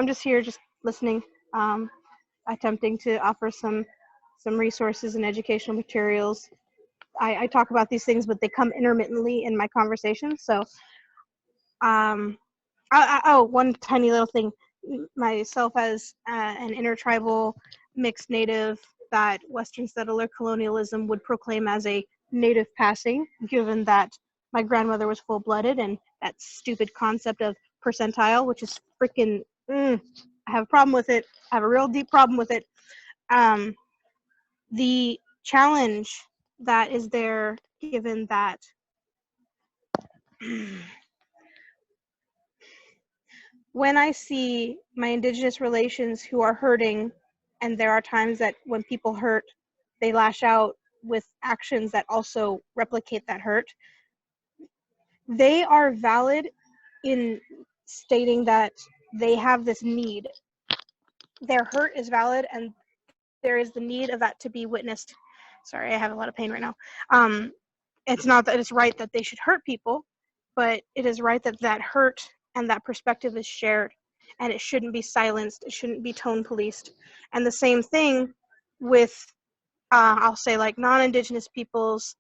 just here, just listening, attempting to offer some resources and educational materials. I talk about these things, but they come intermittently in my conversations. So one tiny little thing. Myself as an intertribal mixed native that Western settler colonialism would proclaim as a native passing, given that my grandmother was full-blooded, and that stupid concept of percentile, which is freaking, I have a problem with it. I have a real deep problem with it. The challenge that is there given that when I see my Indigenous relations who are hurting, and there are times that when people hurt, they lash out with actions that also replicate that hurt, they are valid in stating that they have this need. Their hurt is valid, and there is the need of that to be witnessed. Sorry, I have a lot of pain right now. It's not that it's right that they should hurt people, but it is right that that hurt and that perspective is shared, and it shouldn't be silenced. It shouldn't be tone policed. And the same thing with, I'll say, like non-Indigenous peoples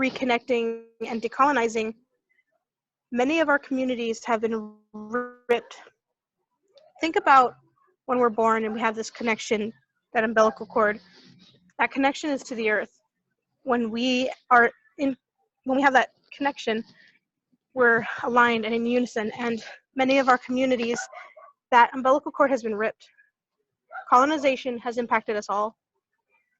reconnecting and decolonizing. Many of our communities have been ripped. Think about when we're born and we have this connection, that umbilical cord. That connection is to the earth. When we are when we have that connection, we're aligned and in unison. And many of our communities, that umbilical cord has been ripped. Colonization has impacted us all.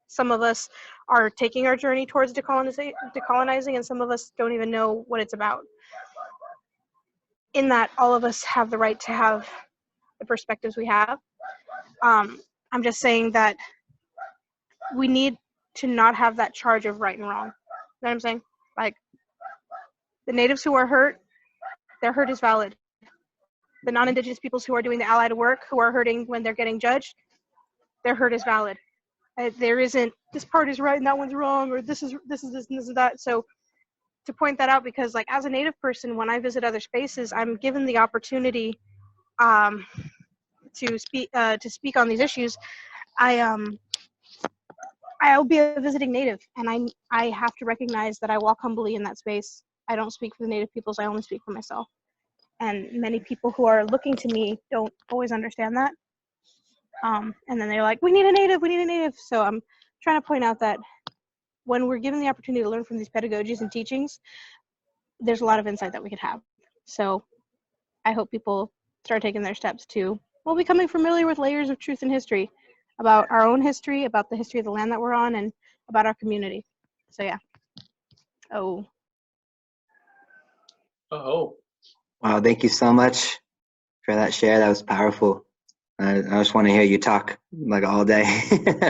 Some of us are taking our journey towards decolonizing, and some of us don't even know what it's about. In that, all of us have the right to have the perspectives we have. I'm just saying that we need to not have that charge of right and wrong. You know what I'm saying? Like, the natives who are hurt, their hurt is valid. The non-Indigenous peoples who are doing the allied work, who are hurting when they're getting judged, their hurt is valid. There isn't, this part is right and that one's wrong, or this is this and this is that. So to point that out, because like as a Native person, when I visit other spaces, I'm given the opportunity to speak on these issues. I'll be a visiting Native, and I have to recognize that I walk humbly in that space. I don't speak for the Native peoples, I only speak for myself. And many people who are looking to me don't always understand that. And then they're like, we need a Native. So I'm trying to point out that when we're given the opportunity to learn from these pedagogies and teachings, there's a lot of insight that we could have. So I hope people start taking their steps to, well, becoming familiar with layers of truth and history, about our own history, about the history of the land that we're on, and about our community. So yeah. Oh. Wow, thank you so much for that share. That was powerful. I just want to hear you talk like all day.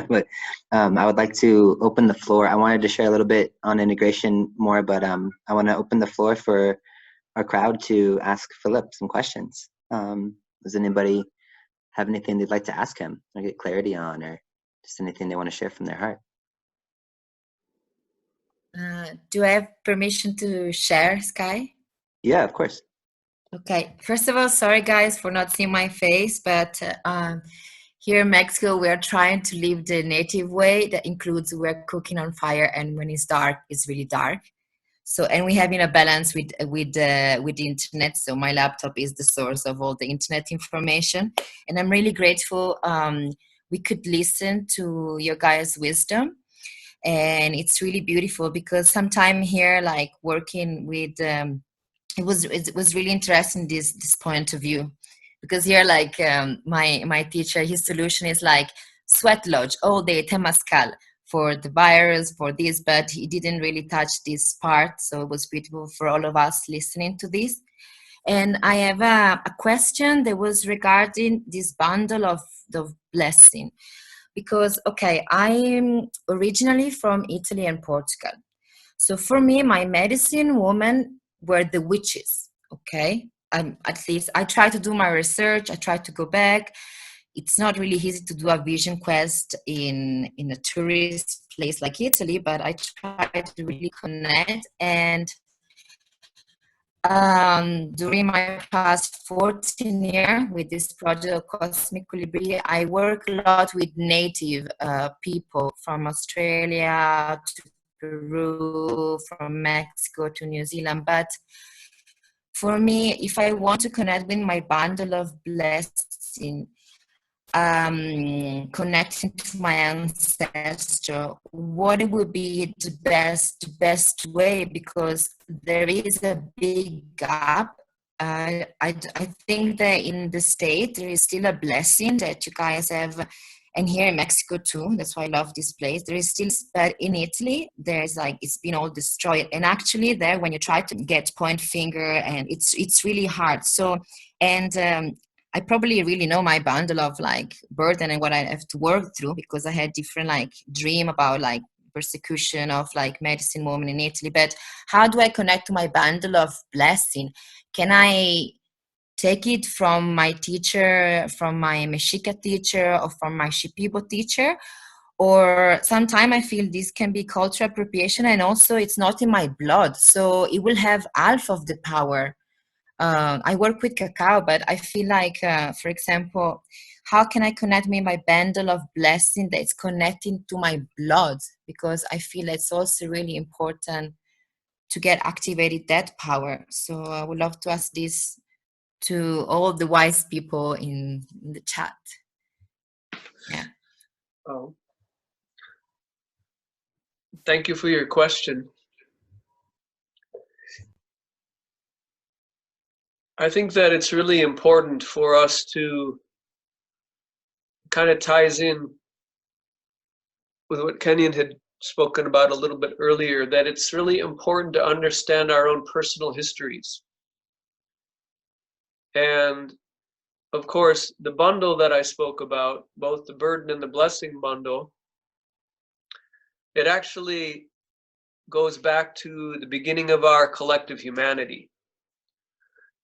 But I would like to open the floor. I wanted to share a little bit on integration more, but I want to open the floor for our crowd to ask Phillip some questions. Does anybody have anything they'd like to ask him or get clarity on, or just anything they want to share from their heart? Do I have permission to share, Sky? Yeah, of course. Okay. First of all, sorry guys for not seeing my face, but here in Mexico, we are trying to live the native way. That includes we're cooking on fire, and when it's dark, it's really dark. So, and we having a balance with the internet. So my laptop is the source of all the internet information, and I'm really grateful we could listen to your guys' wisdom. And it's really beautiful because sometime here, like working with, it was really interesting this point of view, because here, like my teacher, his solution is like sweat lodge all day, temazcal for the virus, for this, but he didn't really touch this part. So it was beautiful for all of us listening to this. And I have a question that was regarding this bundle of blessing. Because, okay, I'm originally from Italy and Portugal. So for me, my medicine women were the witches, okay? At least I try to do my research. I try to go back. It's not really easy to do a vision quest in a tourist place like Italy, but I try to really connect. And during my past 14 years with this project of Cosmic Colibri, I work a lot with native people from Australia to Peru, from Mexico to New Zealand. But for me, if I want to connect with my bundle of blessing, connecting to my ancestor, what would be the best way? Because there is a big gap. I think that in the state there is still a blessing that you guys have and here in Mexico too. That's why I love this place. There is still, but in Italy, there's like, it's been all destroyed. And actually there, when you try to get point finger, and it's really hard. So, and I probably really know my bundle of like burden and what I have to work through, because I had different like dream about like persecution of like medicine women in Italy. But how do I connect to my bundle of blessing? Can I take it from my teacher, from my Mexica teacher, or from my Shipibo teacher? Or sometimes I feel this can be cultural appropriation, and also it's not in my blood, so it will have half of the power. I work with cacao, but I feel like, for example, how can I connect me my bundle of blessing that's connecting to my blood? Because I feel it's also really important to get activated that power. So I would love to ask this to all the wise people in the chat. Yeah. Oh, thank you for your question. I think that it's really important for us to kind of ties in with what Kanyon had spoken about a little bit earlier, that it's really important to understand our own personal histories. And of course, the bundle that I spoke about, both the burden and the blessing bundle, it actually goes back to the beginning of our collective humanity.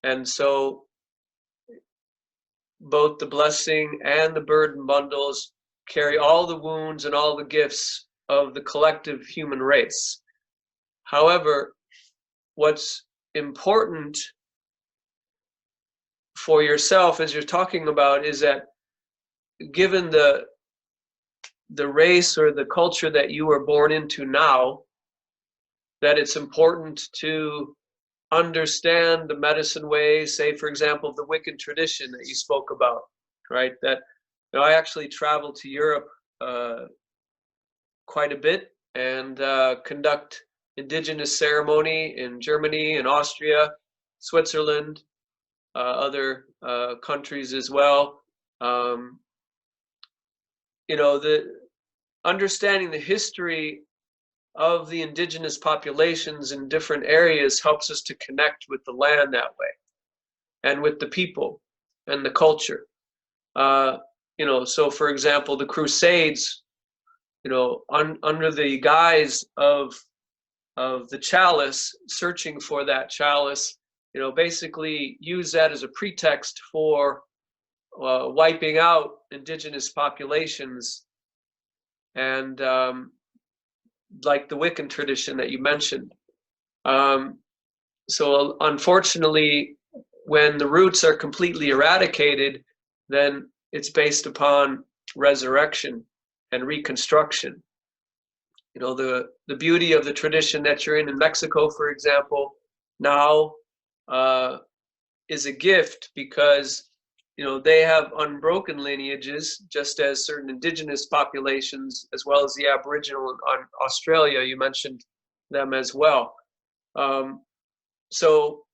And so both the blessing and the burden bundles carry all the wounds and all the gifts of the collective human race. However, what's important for yourself, as you're talking about, is that given the race or the culture that you were born into now, that it's important to understand the medicine ways, say, for example, the Wiccan tradition that you spoke about, right? That, you know, I actually traveled to Europe quite a bit and conduct indigenous ceremony in Germany and Austria, Switzerland, other countries as well. You know, the understanding the history of the indigenous populations in different areas helps us to connect with the land that way, and with the people and the culture. You know, so for example, the Crusades, you know, under the guise of the chalice, searching for that chalice, you know, basically use that as a pretext for wiping out indigenous populations, and like the Wiccan tradition that you mentioned. So unfortunately, when the roots are completely eradicated, then it's based upon resurrection and reconstruction. You know, the beauty of the tradition that you're in Mexico, for example, now is a gift, because, you know, they have unbroken lineages, just as certain indigenous populations, as well as the Aboriginal in Australia. You mentioned them as well. So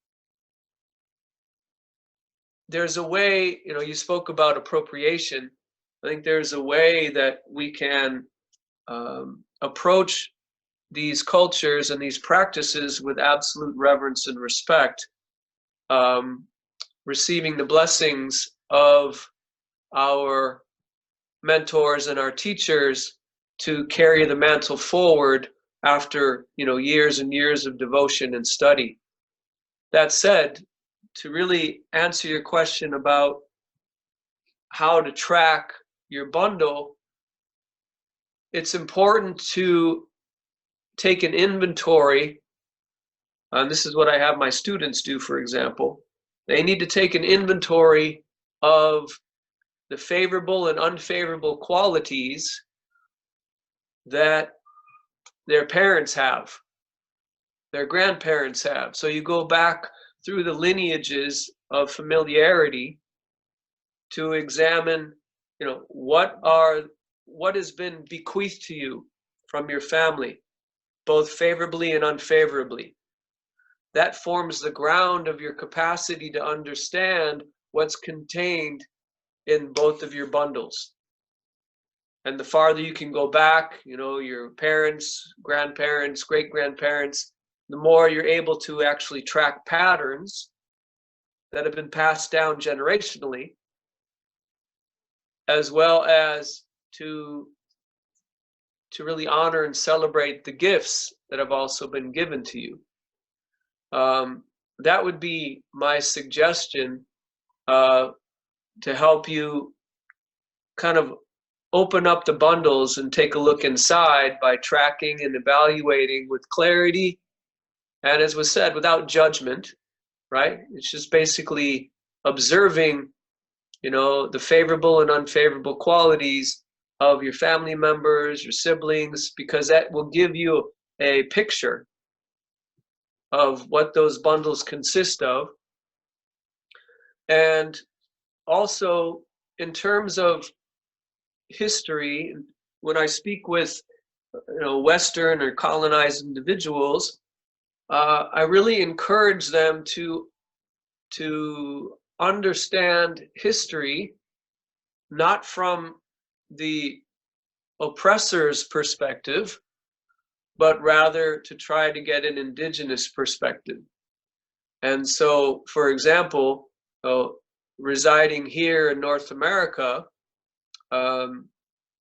there's a way, you know, you spoke about appropriation. I think there's a way that we can approach these cultures and these practices with absolute reverence and respect, receiving the blessings of our mentors and our teachers to carry the mantle forward after, you know, years and years of devotion and study. That said, to really answer your question about how to track your bundle, it's important to take an inventory. And this is what I have my students do, for example. They need to take an inventory of the favorable and unfavorable qualities that their parents have, their grandparents have. So you go back through the lineages of familiarity to examine, you know, what has been bequeathed to you from your family, both favorably and unfavorably. That forms the ground of your capacity to understand what's contained in both of your bundles. And the farther you can go back, you know, your parents, grandparents, great-grandparents, the more you're able to actually track patterns that have been passed down generationally, as well as to really honor and celebrate the gifts that have also been given to you. That would be my suggestion to help you kind of open up the bundles and take a look inside by tracking and evaluating with clarity, and as was said, without judgment, right? It's just basically observing, you know, the favorable and unfavorable qualities of your family members, your siblings, because that will give you a picture of what those bundles consist of. And also, in terms of history, when I speak with, you know, Western or colonized individuals, I really encourage them to understand history not from the oppressor's perspective, but rather to try to get an indigenous perspective. And so, for example, residing here in North America,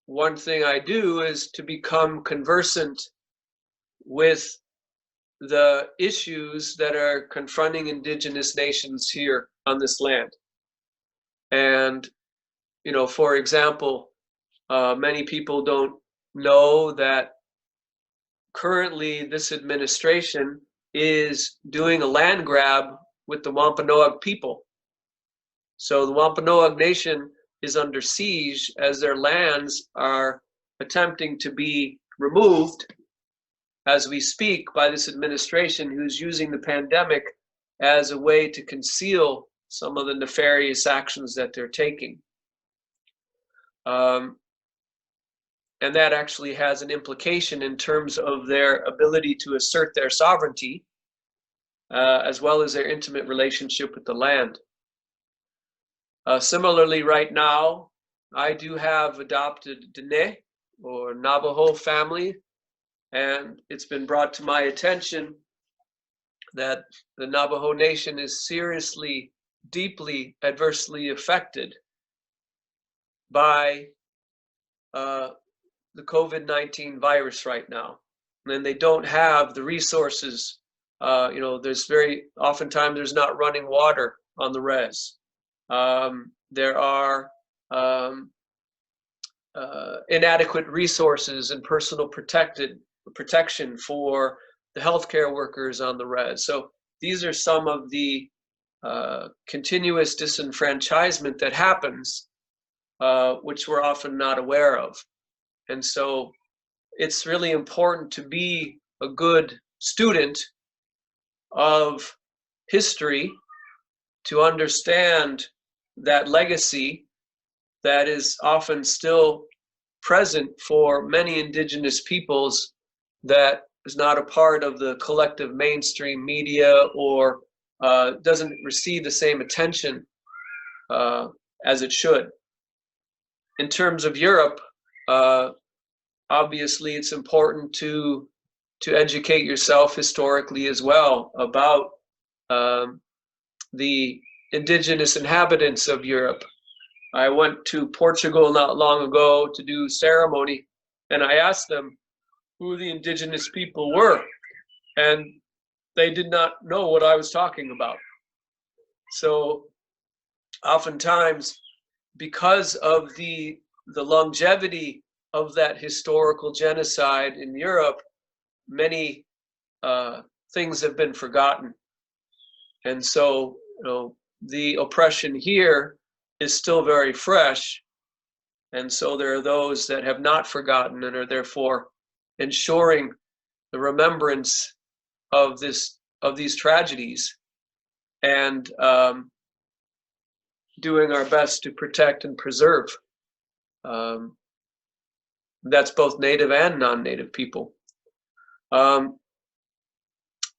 one thing I do is to become conversant with the issues that are confronting indigenous nations here on this land. And, you know, for example, many people don't know that currently this administration is doing a land grab with the Wampanoag people. So the Wampanoag Nation is under siege as their lands are attempting to be removed as we speak by this administration, who's using the pandemic as a way to conceal some of the nefarious actions that they're taking. And that actually has an implication in terms of their ability to assert their sovereignty, as well as their intimate relationship with the land. Similarly, right now, I do have adopted Dene, or Navajo family, and it's been brought to my attention that the Navajo Nation is seriously, deeply, adversely affected by the COVID-19 virus right now. And they don't have the resources. You know, oftentimes there's not running water on the res. There are inadequate resources and personal protection for the healthcare workers on the res. So these are some of the continuous disenfranchisement that happens, which we're often not aware of. And so it's really important to be a good student of history to understand that legacy that is often still present for many indigenous peoples that is not a part of the collective mainstream media or doesn't receive the same attention as it should. In terms of Europe, obviously it's important to educate yourself historically as well about the indigenous inhabitants of Europe. I went to Portugal not long ago to do ceremony, and I asked them who the indigenous people were, and they did not know what I was talking about. So oftentimes, because of the longevity of that historical genocide in Europe, many things have been forgotten. And so, you know, the oppression here is still very fresh. And so there are those that have not forgotten and are therefore ensuring the remembrance of these tragedies and doing our best to protect and preserve. That's both native and non-native people.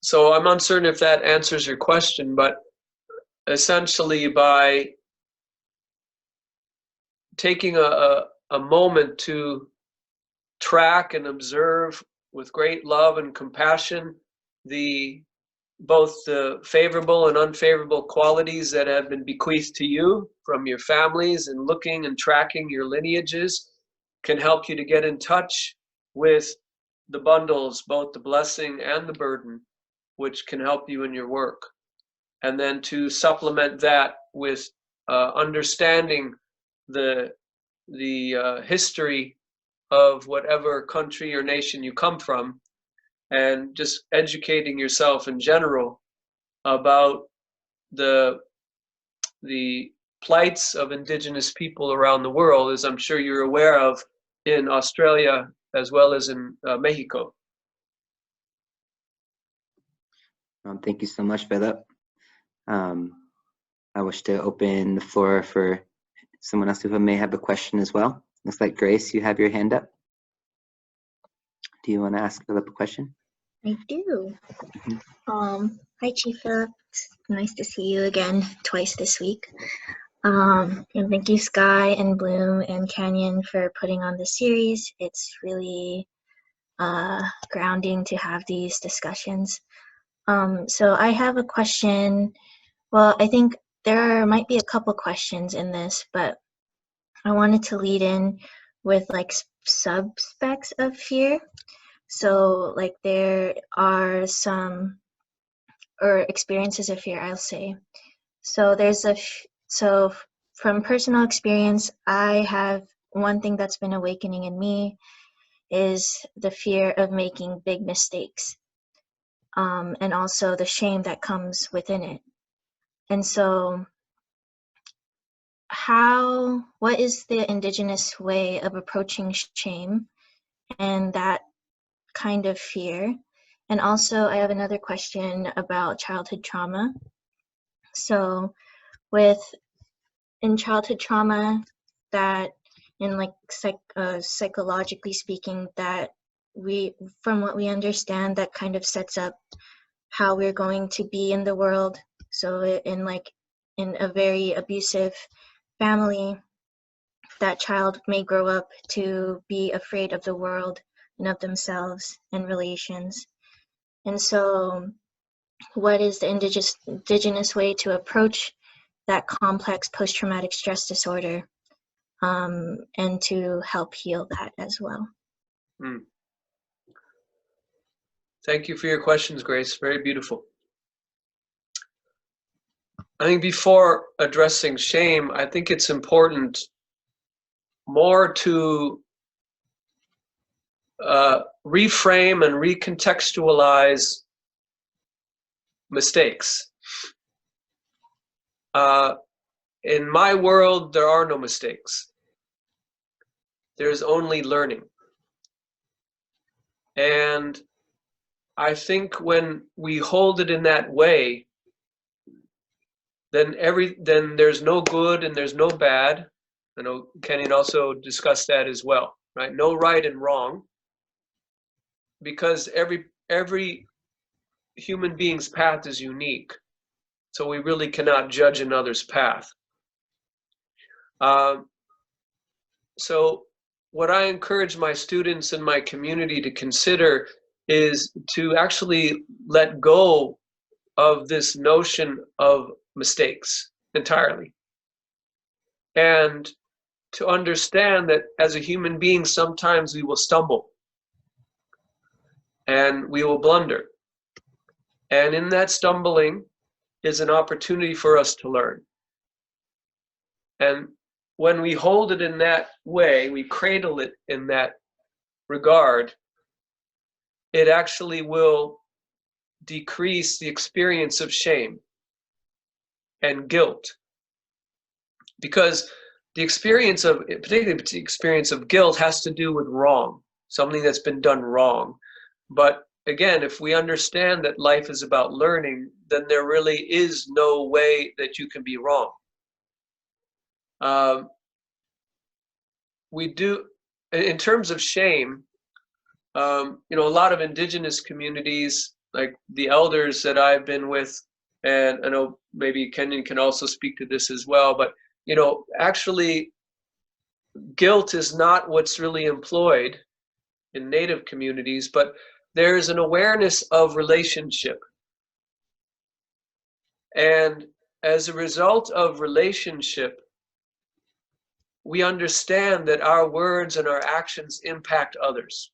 So I'm uncertain if that answers your question, but essentially by taking a a moment to track and observe with great love and compassion both the favorable and unfavorable qualities that have been bequeathed to you from your families, and looking and tracking your lineages can help you to get in touch with the bundles, both the blessing and the burden, which can help you in your work. And then to supplement that with understanding the history of whatever country or nation you come from, and just educating yourself in general about the plights of indigenous people around the world, as I'm sure you're aware of in Australia as well as in Mexico. Thank you so much, Phillip. I wish to open the floor for someone else who may have a question as well. Looks like Grace, you have your hand up. Do you want to ask Phillip a question? I do. Hi, Chief Phillip. Nice to see you again twice this week. And thank you, Sky and Bloom and Kanyon, for putting on this series. It's really grounding to have these discussions. So I have a question. Well, I think there might be a couple questions in this, but I wanted to lead in with like sub-specs of fear. So like there are some, or experiences of fear, I'll say. So so from personal experience, I have one thing that's been awakening in me is the fear of making big mistakes, and also the shame that comes within it. And so what is the Indigenous way of approaching shame and that kind of fear? And also I have another question about childhood trauma. So in childhood trauma, that in like psychologically speaking, that from what we understand, that kind of sets up how we're going to be in the world. So in a very abusive family, that child may grow up to be afraid of the world and of themselves and relations. And so what is the indigenous way to approach that complex post-traumatic stress disorder, and to help heal that as well? Thank you for your questions, Grace. Very beautiful. I think before addressing shame, I think it's important more to reframe and recontextualize mistakes. In my world, there are no mistakes. There's only learning. And I think when we hold it in that way, then there's no good and there's no bad. I know Kanyon also discussed that as well, right? No right and wrong, because every human being's path is unique. So we really cannot judge another's path. So what I encourage my students and my community to consider is to actually let go of this notion of mistakes entirely. And to understand that as a human being, sometimes we will stumble and we will blunder. And in that stumbling is an opportunity for us to learn. And when we hold it in that way, we cradle it in that regard, it actually will decrease the experience of shame and guilt. Because the experience of, particularly the experience of guilt, has to do with wrong, something that's been done wrong. But again, if we understand that life is about learning, then there really is no way that you can be wrong. We do, in terms of shame, a lot of indigenous communities, like the elders that I've been with, and I know maybe Kanyon can also speak to this as well, but actually guilt is not what's really employed in Native communities, but there is an awareness of relationship. And as a result of relationship, we understand that our words and our actions impact others.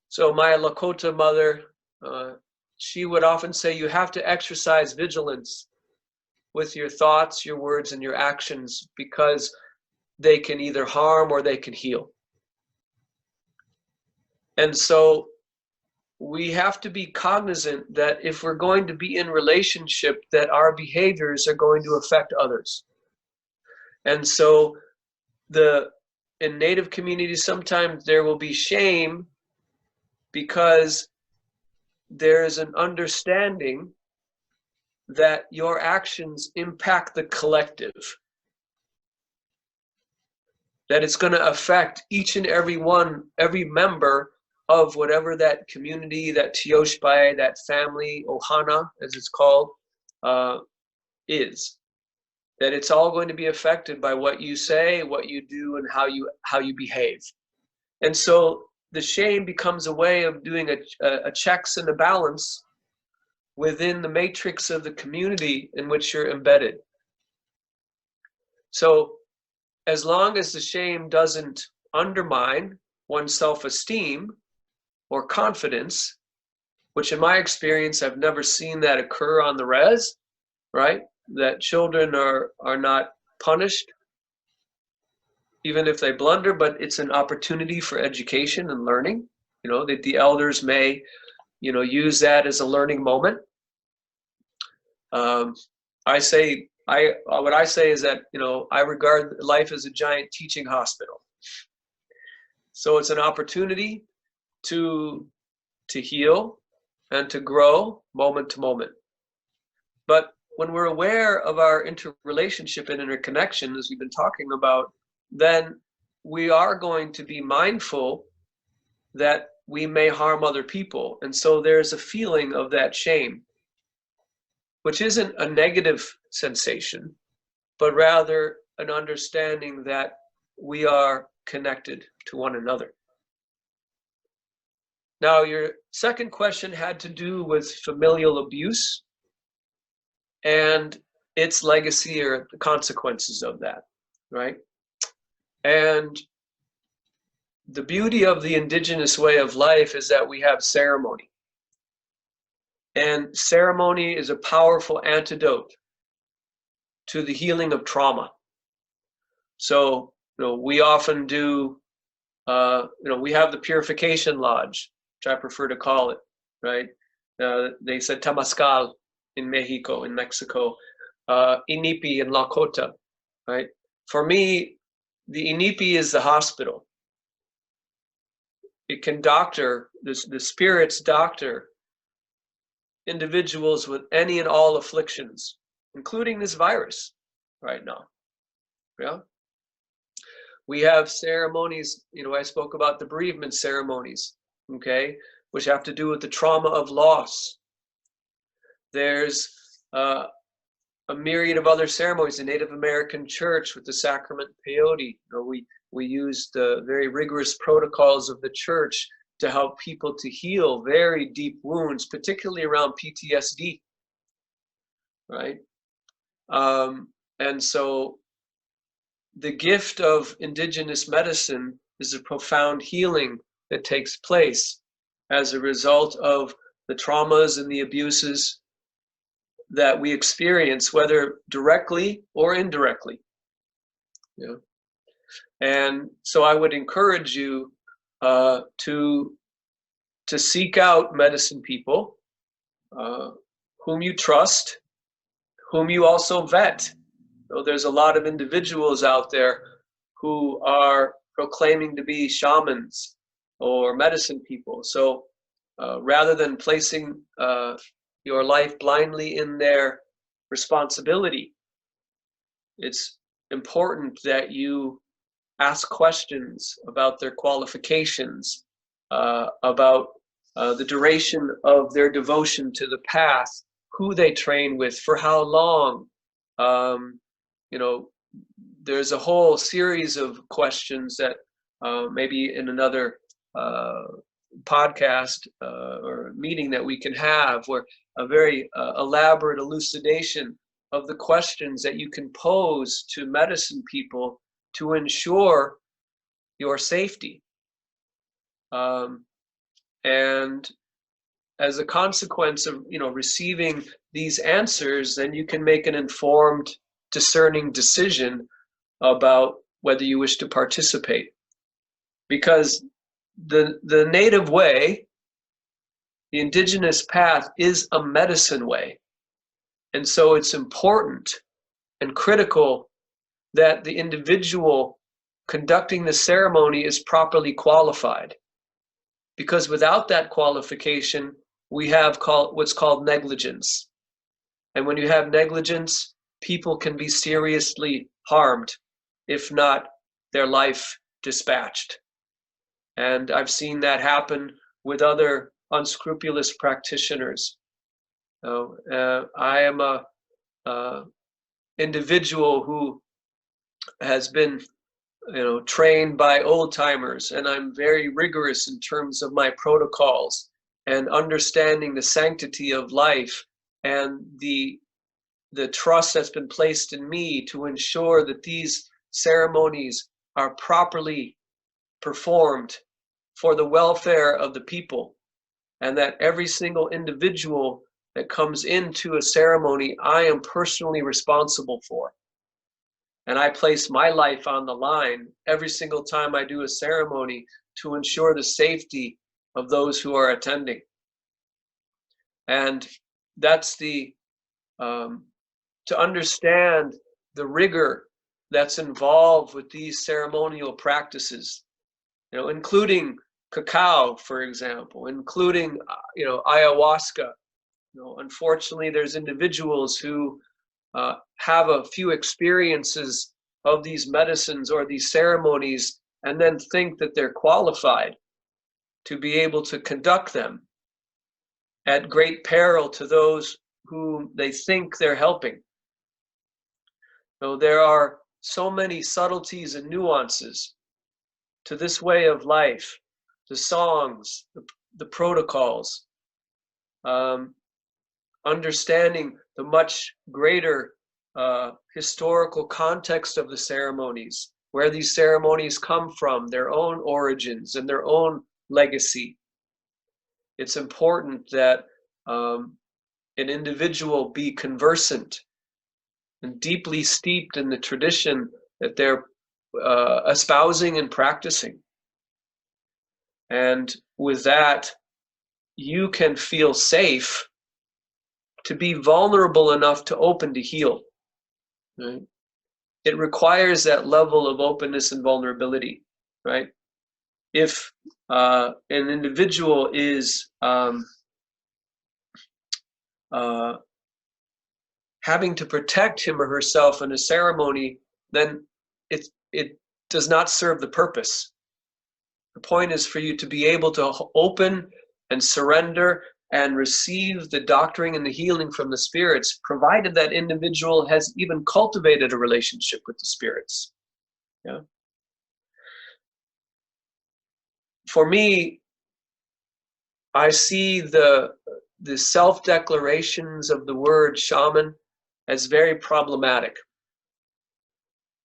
So my Lakota mother, she would often say, you have to exercise vigilance with your thoughts, your words, and your actions, because they can either harm or they can heal. And so we have to be cognizant that if we're going to be in relationship, that our behaviors are going to affect others. And so in Native communities, sometimes there will be shame because there's an understanding that your actions impact the collective, that it's going to affect each and every one, every member of whatever that community, that Tioshpai, that family, Ohana, as it's called, is. That it's all going to be affected by what you say, what you do, and how you behave. And so the shame becomes a way of doing a checks and a balance within the matrix of the community in which you're embedded. So as long as the shame doesn't undermine one's self-esteem or confidence, which in my experience, I've never seen that occur on the res, right? That children are not punished, even if they blunder, but it's an opportunity for education and learning. You know, that the elders may, use that as a learning moment. What I say is that, I regard life as a giant teaching hospital. So it's an opportunity to heal and to grow moment to moment. But when we're aware of our interrelationship and interconnection, as we've been talking about, then we are going to be mindful that we may harm other people. And so there's a feeling of that shame, which isn't a negative sensation, but rather an understanding that we are connected to one another. Now, your second question had to do with familial abuse and its legacy or the consequences of that, right? And the beauty of the indigenous way of life is that we have ceremony. And ceremony is a powerful antidote to the healing of trauma. So, we often do, we have the purification lodge, which I prefer to call it, right? They said Temazcal in Mexico, Inipi in Lakota, right? For me, the Inipi is the hospital. It can doctor, the spirits doctor individuals with any and all afflictions, including this virus right now. Yeah. We have ceremonies, I spoke about the bereavement ceremonies, okay, which have to do with the trauma of loss. There's a myriad of other ceremonies. The Native American Church with the sacrament peyote. We use the very rigorous protocols of the church to help people to heal very deep wounds, particularly around PTSD, right? And so the gift of indigenous medicine is a profound healing that takes place as a result of the traumas and the abuses that we experience, whether directly or indirectly. Yeah. And so I would encourage you to seek out medicine people whom you trust, whom you also vet. So there's a lot of individuals out there who are proclaiming to be shamans or medicine people. So rather than placing your life blindly in their responsibility, it's important that you ask questions about their qualifications, about the duration of their devotion to the path, who they train with, for how long, there's a whole series of questions that maybe in another podcast or meeting that we can have, where a very elaborate elucidation of the questions that you can pose to medicine people to ensure your safety. And as a consequence of receiving these answers, then you can make an informed, discerning decision about whether you wish to participate. Because the native way, the indigenous path, is a medicine way. And so it's important and critical that the individual conducting the ceremony is properly qualified. Because without that qualification, we have what's called negligence. And when you have negligence, people can be seriously harmed, if not their life dispatched. And I've seen that happen with other unscrupulous practitioners. I am a individual who has been trained by old timers, and I'm very rigorous in terms of my protocols and understanding the sanctity of life and the trust that's been placed in me to ensure that these ceremonies are properly performed for the welfare of the people, and that every single individual that comes into a ceremony I am personally responsible for. And I place my life on the line every single time I do a ceremony to ensure the safety of those who are attending. And that's to understand the rigor that's involved with these ceremonial practices, including cacao, for example, including, ayahuasca. Unfortunately, there's individuals who have a few experiences of these medicines or these ceremonies and then think that they're qualified to be able to conduct them at great peril to those whom they think they're helping. So there are so many subtleties and nuances to this way of life, the songs, the protocols, understanding the much greater historical context of the ceremonies, where these ceremonies come from, their own origins and their own legacy. It's important that an individual be conversant and deeply steeped in the tradition that they're espousing and practicing. And with that, you can feel safe to be vulnerable enough to open to heal. Right? It requires that level of openness and vulnerability, right? If an individual is having to protect him or herself in a ceremony, then it does not serve the purpose. The point is for you to be able to open and surrender and receive the doctoring and the healing from the spirits, provided that individual has even cultivated a relationship with the spirits. Yeah. For me, I see the self-declarations of the word shaman as very problematic.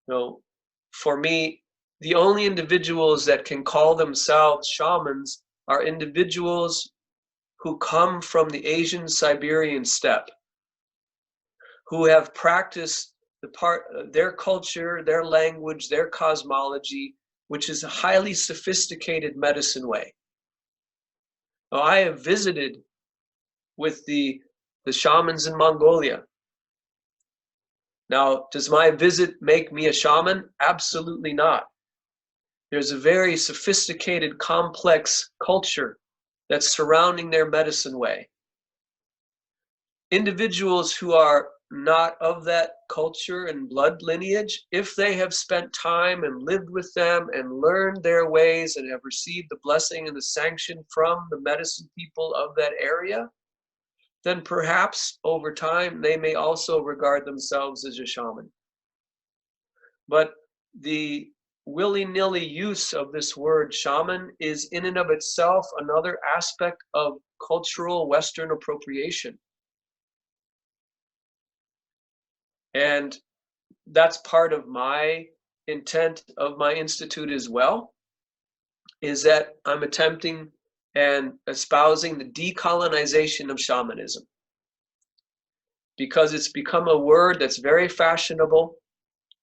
For me, the only individuals that can call themselves shamans are individuals who come from the Asian Siberian steppe, who have practiced their culture, their language, their cosmology, which is a highly sophisticated medicine way. Now, I have visited with the shamans in Mongolia. Now, does my visit make me a shaman? Absolutely not. There's a very sophisticated, complex culture that's surrounding their medicine way. Individuals who are not of that culture and blood lineage, if they have spent time and lived with them and learned their ways and have received the blessing and the sanction from the medicine people of that area, then perhaps over time they may also regard themselves as a shaman. but the willy-nilly use of this word shaman is in and of itself another aspect of cultural Western appropriation. And that's part of my intent of my institute as well, is that I'm attempting and espousing the decolonization of shamanism, because it's become a word that's very fashionable,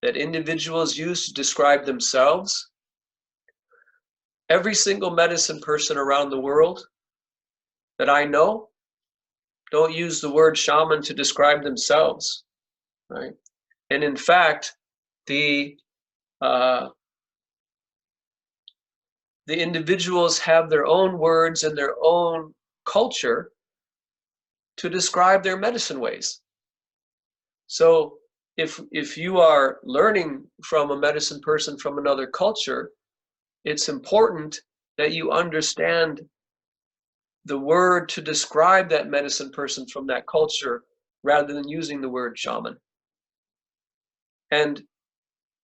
that individuals use to describe themselves. Every single medicine person around the world that I know don't use the word shaman to describe themselves, right? And in fact, the individuals have their own words and their own culture to describe their medicine ways. So if you are learning from a medicine person from another culture, it's important that you understand the word to describe that medicine person from that culture rather than using the word shaman. And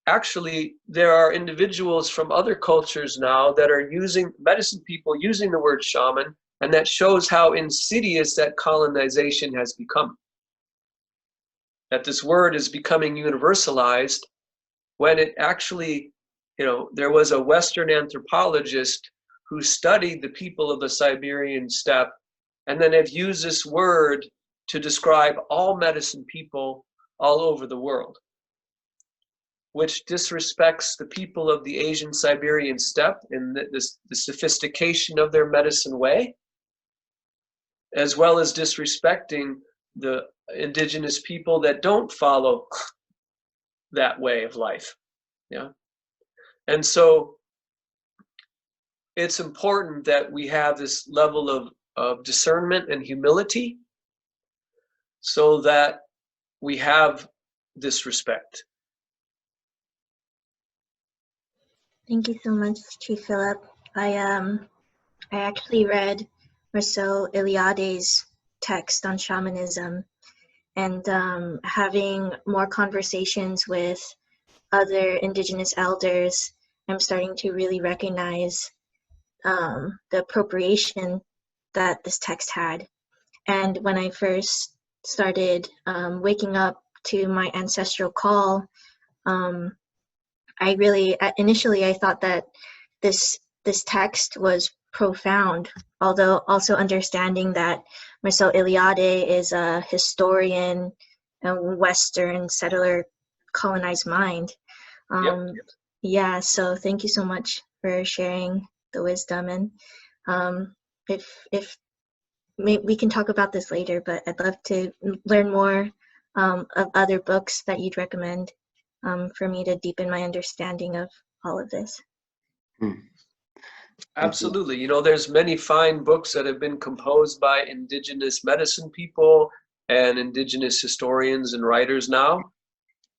actually, there are individuals from other cultures now that are using, medicine people using the word shaman, and that shows how insidious that colonization has become. That this word is becoming universalized when it actually, there was a Western anthropologist who studied the people of the Siberian steppe and then have used this word to describe all medicine people all over the world, which disrespects the people of the Asian Siberian steppe in the sophistication of their medicine way, as well as disrespecting the indigenous people that don't follow that way of life. Yeah. And so it's important that we have this level of discernment and humility so that we have this respect. Thank you so much, Chief Phillip. I actually read Marcel Iliade's text on shamanism, and having more conversations with other Indigenous elders, I'm starting to really recognize the appropriation that this text had. And when I first started waking up to my ancestral call, initially I thought that this text was profound, although also understanding that Marcel Iliade is a historian, a Western settler colonized mind. Yep. Yeah, so thank you so much for sharing the wisdom. And if we can talk about this later, but I'd love to learn more of other books that you'd recommend for me to deepen my understanding of all of this. Absolutely. There's many fine books that have been composed by indigenous medicine people and indigenous historians and writers now.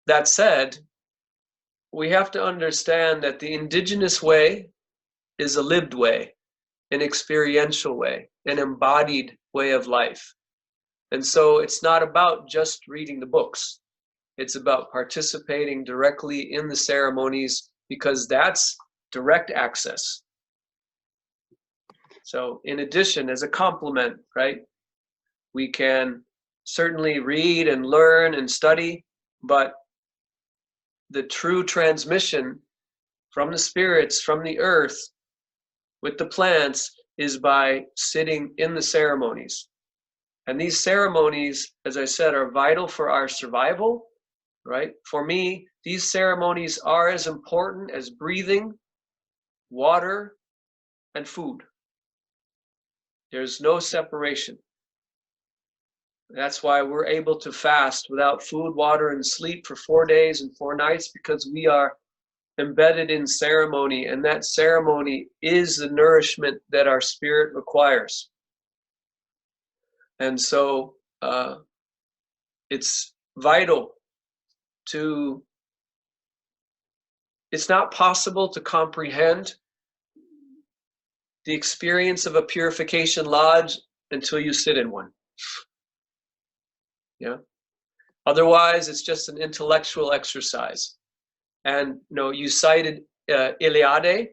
That said, we have to understand that the indigenous way is a lived way, an experiential way, an embodied way of life. And so it's not about just reading the books. It's about participating directly in the ceremonies, because that's direct access. So in addition, as a complement, right, we can certainly read and learn and study, but the true transmission from the spirits, from the earth, with the plants, is by sitting in the ceremonies. And these ceremonies, as I said, are vital for our survival, right? For me, these ceremonies are as important as breathing, water, and food. There's no separation. That's why we're able to fast without food, water, and sleep for 4 days and 4 nights, because we are embedded in ceremony, and that ceremony is the nourishment that our spirit requires. And so it's vital to, it's not possible to comprehend the experience of a purification lodge until you sit in one. Yeah. Otherwise, it's just an intellectual exercise. And you cited Iliade,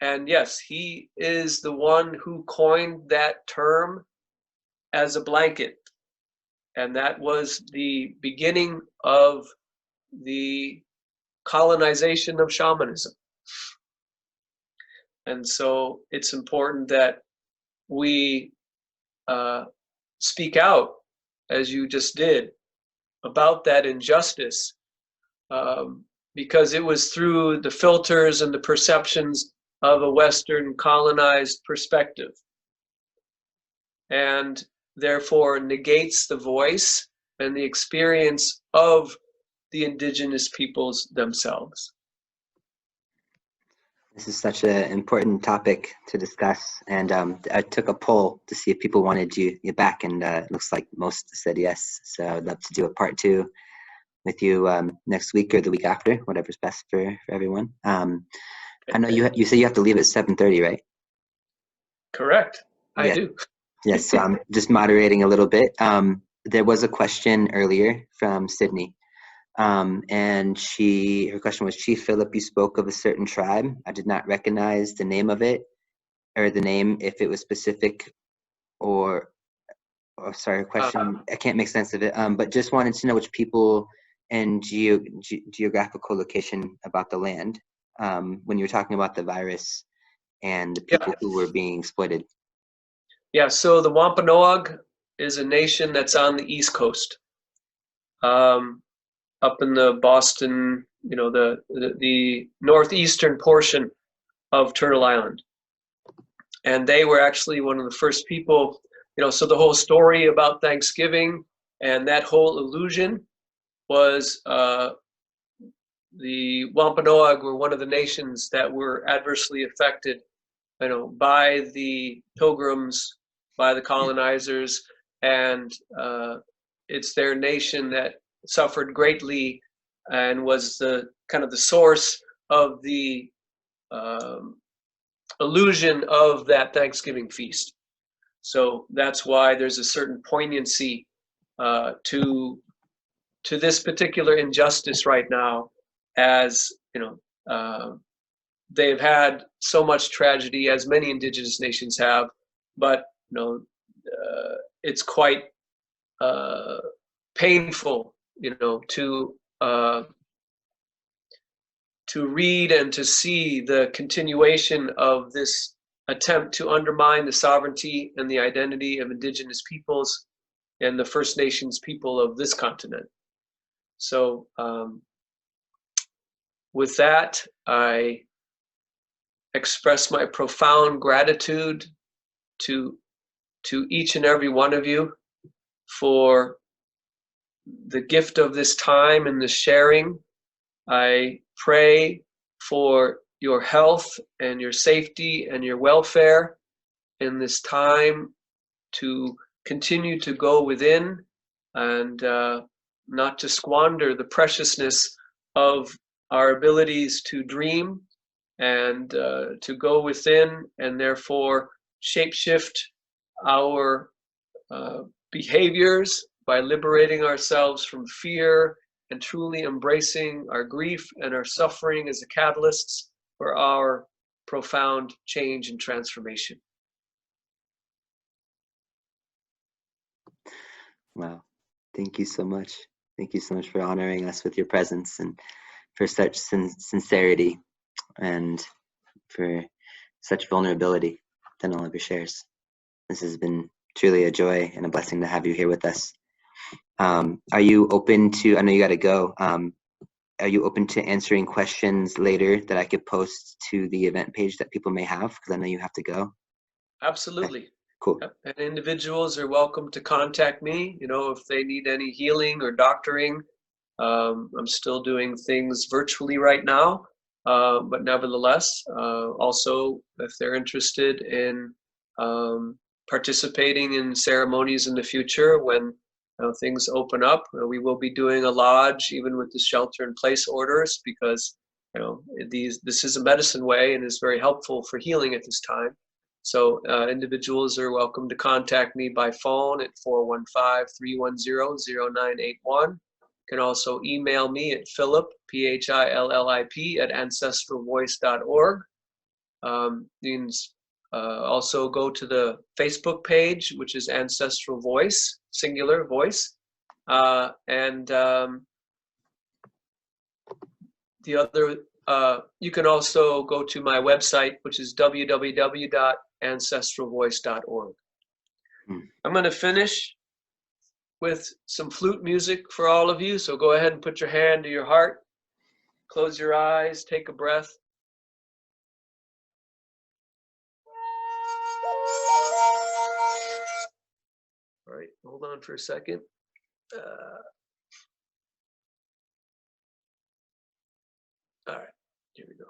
and yes, he is the one who coined that term as a blanket, and that was the beginning of the colonization of shamanism. And so it's important that we speak out, as you just did, about that injustice, because it was through the filters and the perceptions of a Western colonized perspective, and therefore negates the voice and the experience of the indigenous peoples themselves. This is such an important topic to discuss, and I took a poll to see if people wanted you back, and it looks like most said yes. So I'd love to do a part 2 with you next week or the week after, whatever's best for everyone. I know you say you have to leave at 7:30, right? Correct. I Yes. do. Yes, so I'm just moderating a little bit. There was a question earlier from Sydney. And her question was, Chief Phillip, you spoke of a certain tribe. I did not recognize the name of it, or the name, if it was specific or sorry, her question, I can't make sense of it, but just wanted to know which people and geographical location about the land, when you were talking about the virus and the people who were being exploited. Yeah, so the Wampanoag is a nation that's on the East Coast. Up in the Boston, the northeastern portion of Turtle Island. And they were actually one of the first people, so the whole story about Thanksgiving and that whole illusion was the Wampanoag were one of the nations that were adversely affected, by the pilgrims, by the colonizers, and it's their nation that suffered greatly and was the kind of the source of the illusion of that Thanksgiving feast. So that's why there's a certain poignancy to this particular injustice right now, as they've had so much tragedy, as many indigenous nations have, but it's quite painful, to read and to see the continuation of this attempt to undermine the sovereignty and the identity of indigenous peoples and the First Nations people of this continent. So with that, I express my profound gratitude to each and every one of you for the gift of this time and this sharing. I pray for your health and your safety and your welfare in this time, to continue to go within and not to squander the preciousness of our abilities to dream and to go within, and therefore shapeshift our behaviors by liberating ourselves from fear and truly embracing our grief and our suffering as the catalysts for our profound change and transformation. Wow. Thank you so much. Thank you so much for honoring us with your presence, and for such sincerity, and for such vulnerability in all of your shares. This has been truly a joy and a blessing to have you here with us. Are you open to, I know you got to go, are you open to answering questions later that I could post to the event page that people may have? Because I know you have to go. Absolutely. Okay, cool. Yep. And individuals are welcome to contact me, if they need any healing or doctoring. I'm still doing things virtually right now, but nevertheless, also if they're interested in participating in ceremonies in the future when things open up, we will be doing a lodge even with the shelter-in-place orders, because this is a medicine way and is very helpful for healing at this time. So individuals are welcome to contact me by phone at 415-310-0981. You You can also email me at Phillip, Phillip, at ancestralvoice.org. You can also go to the Facebook page, which is Ancestral Voice, singular voice. The other, you can also go to my website, which is www.ancestralvoice.org. I'm going to finish with some flute music for all of you. So go ahead and put your hand to your heart, close your eyes, take a breath. All right, hold on for a second. All right, here we go.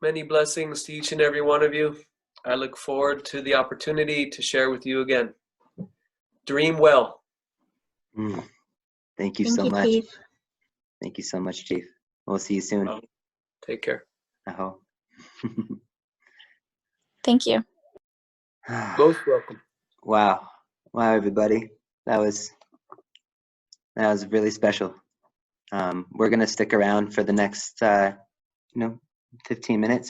Many blessings to each and every one of you. I look forward to the opportunity to share with you again. Dream well. Thank you so much. Chief. Thank you so much, Chief. We'll see you soon. Take care. Aho. Thank you. Most welcome. Wow, everybody. That was really special. We're gonna stick around for the next 15 minutes.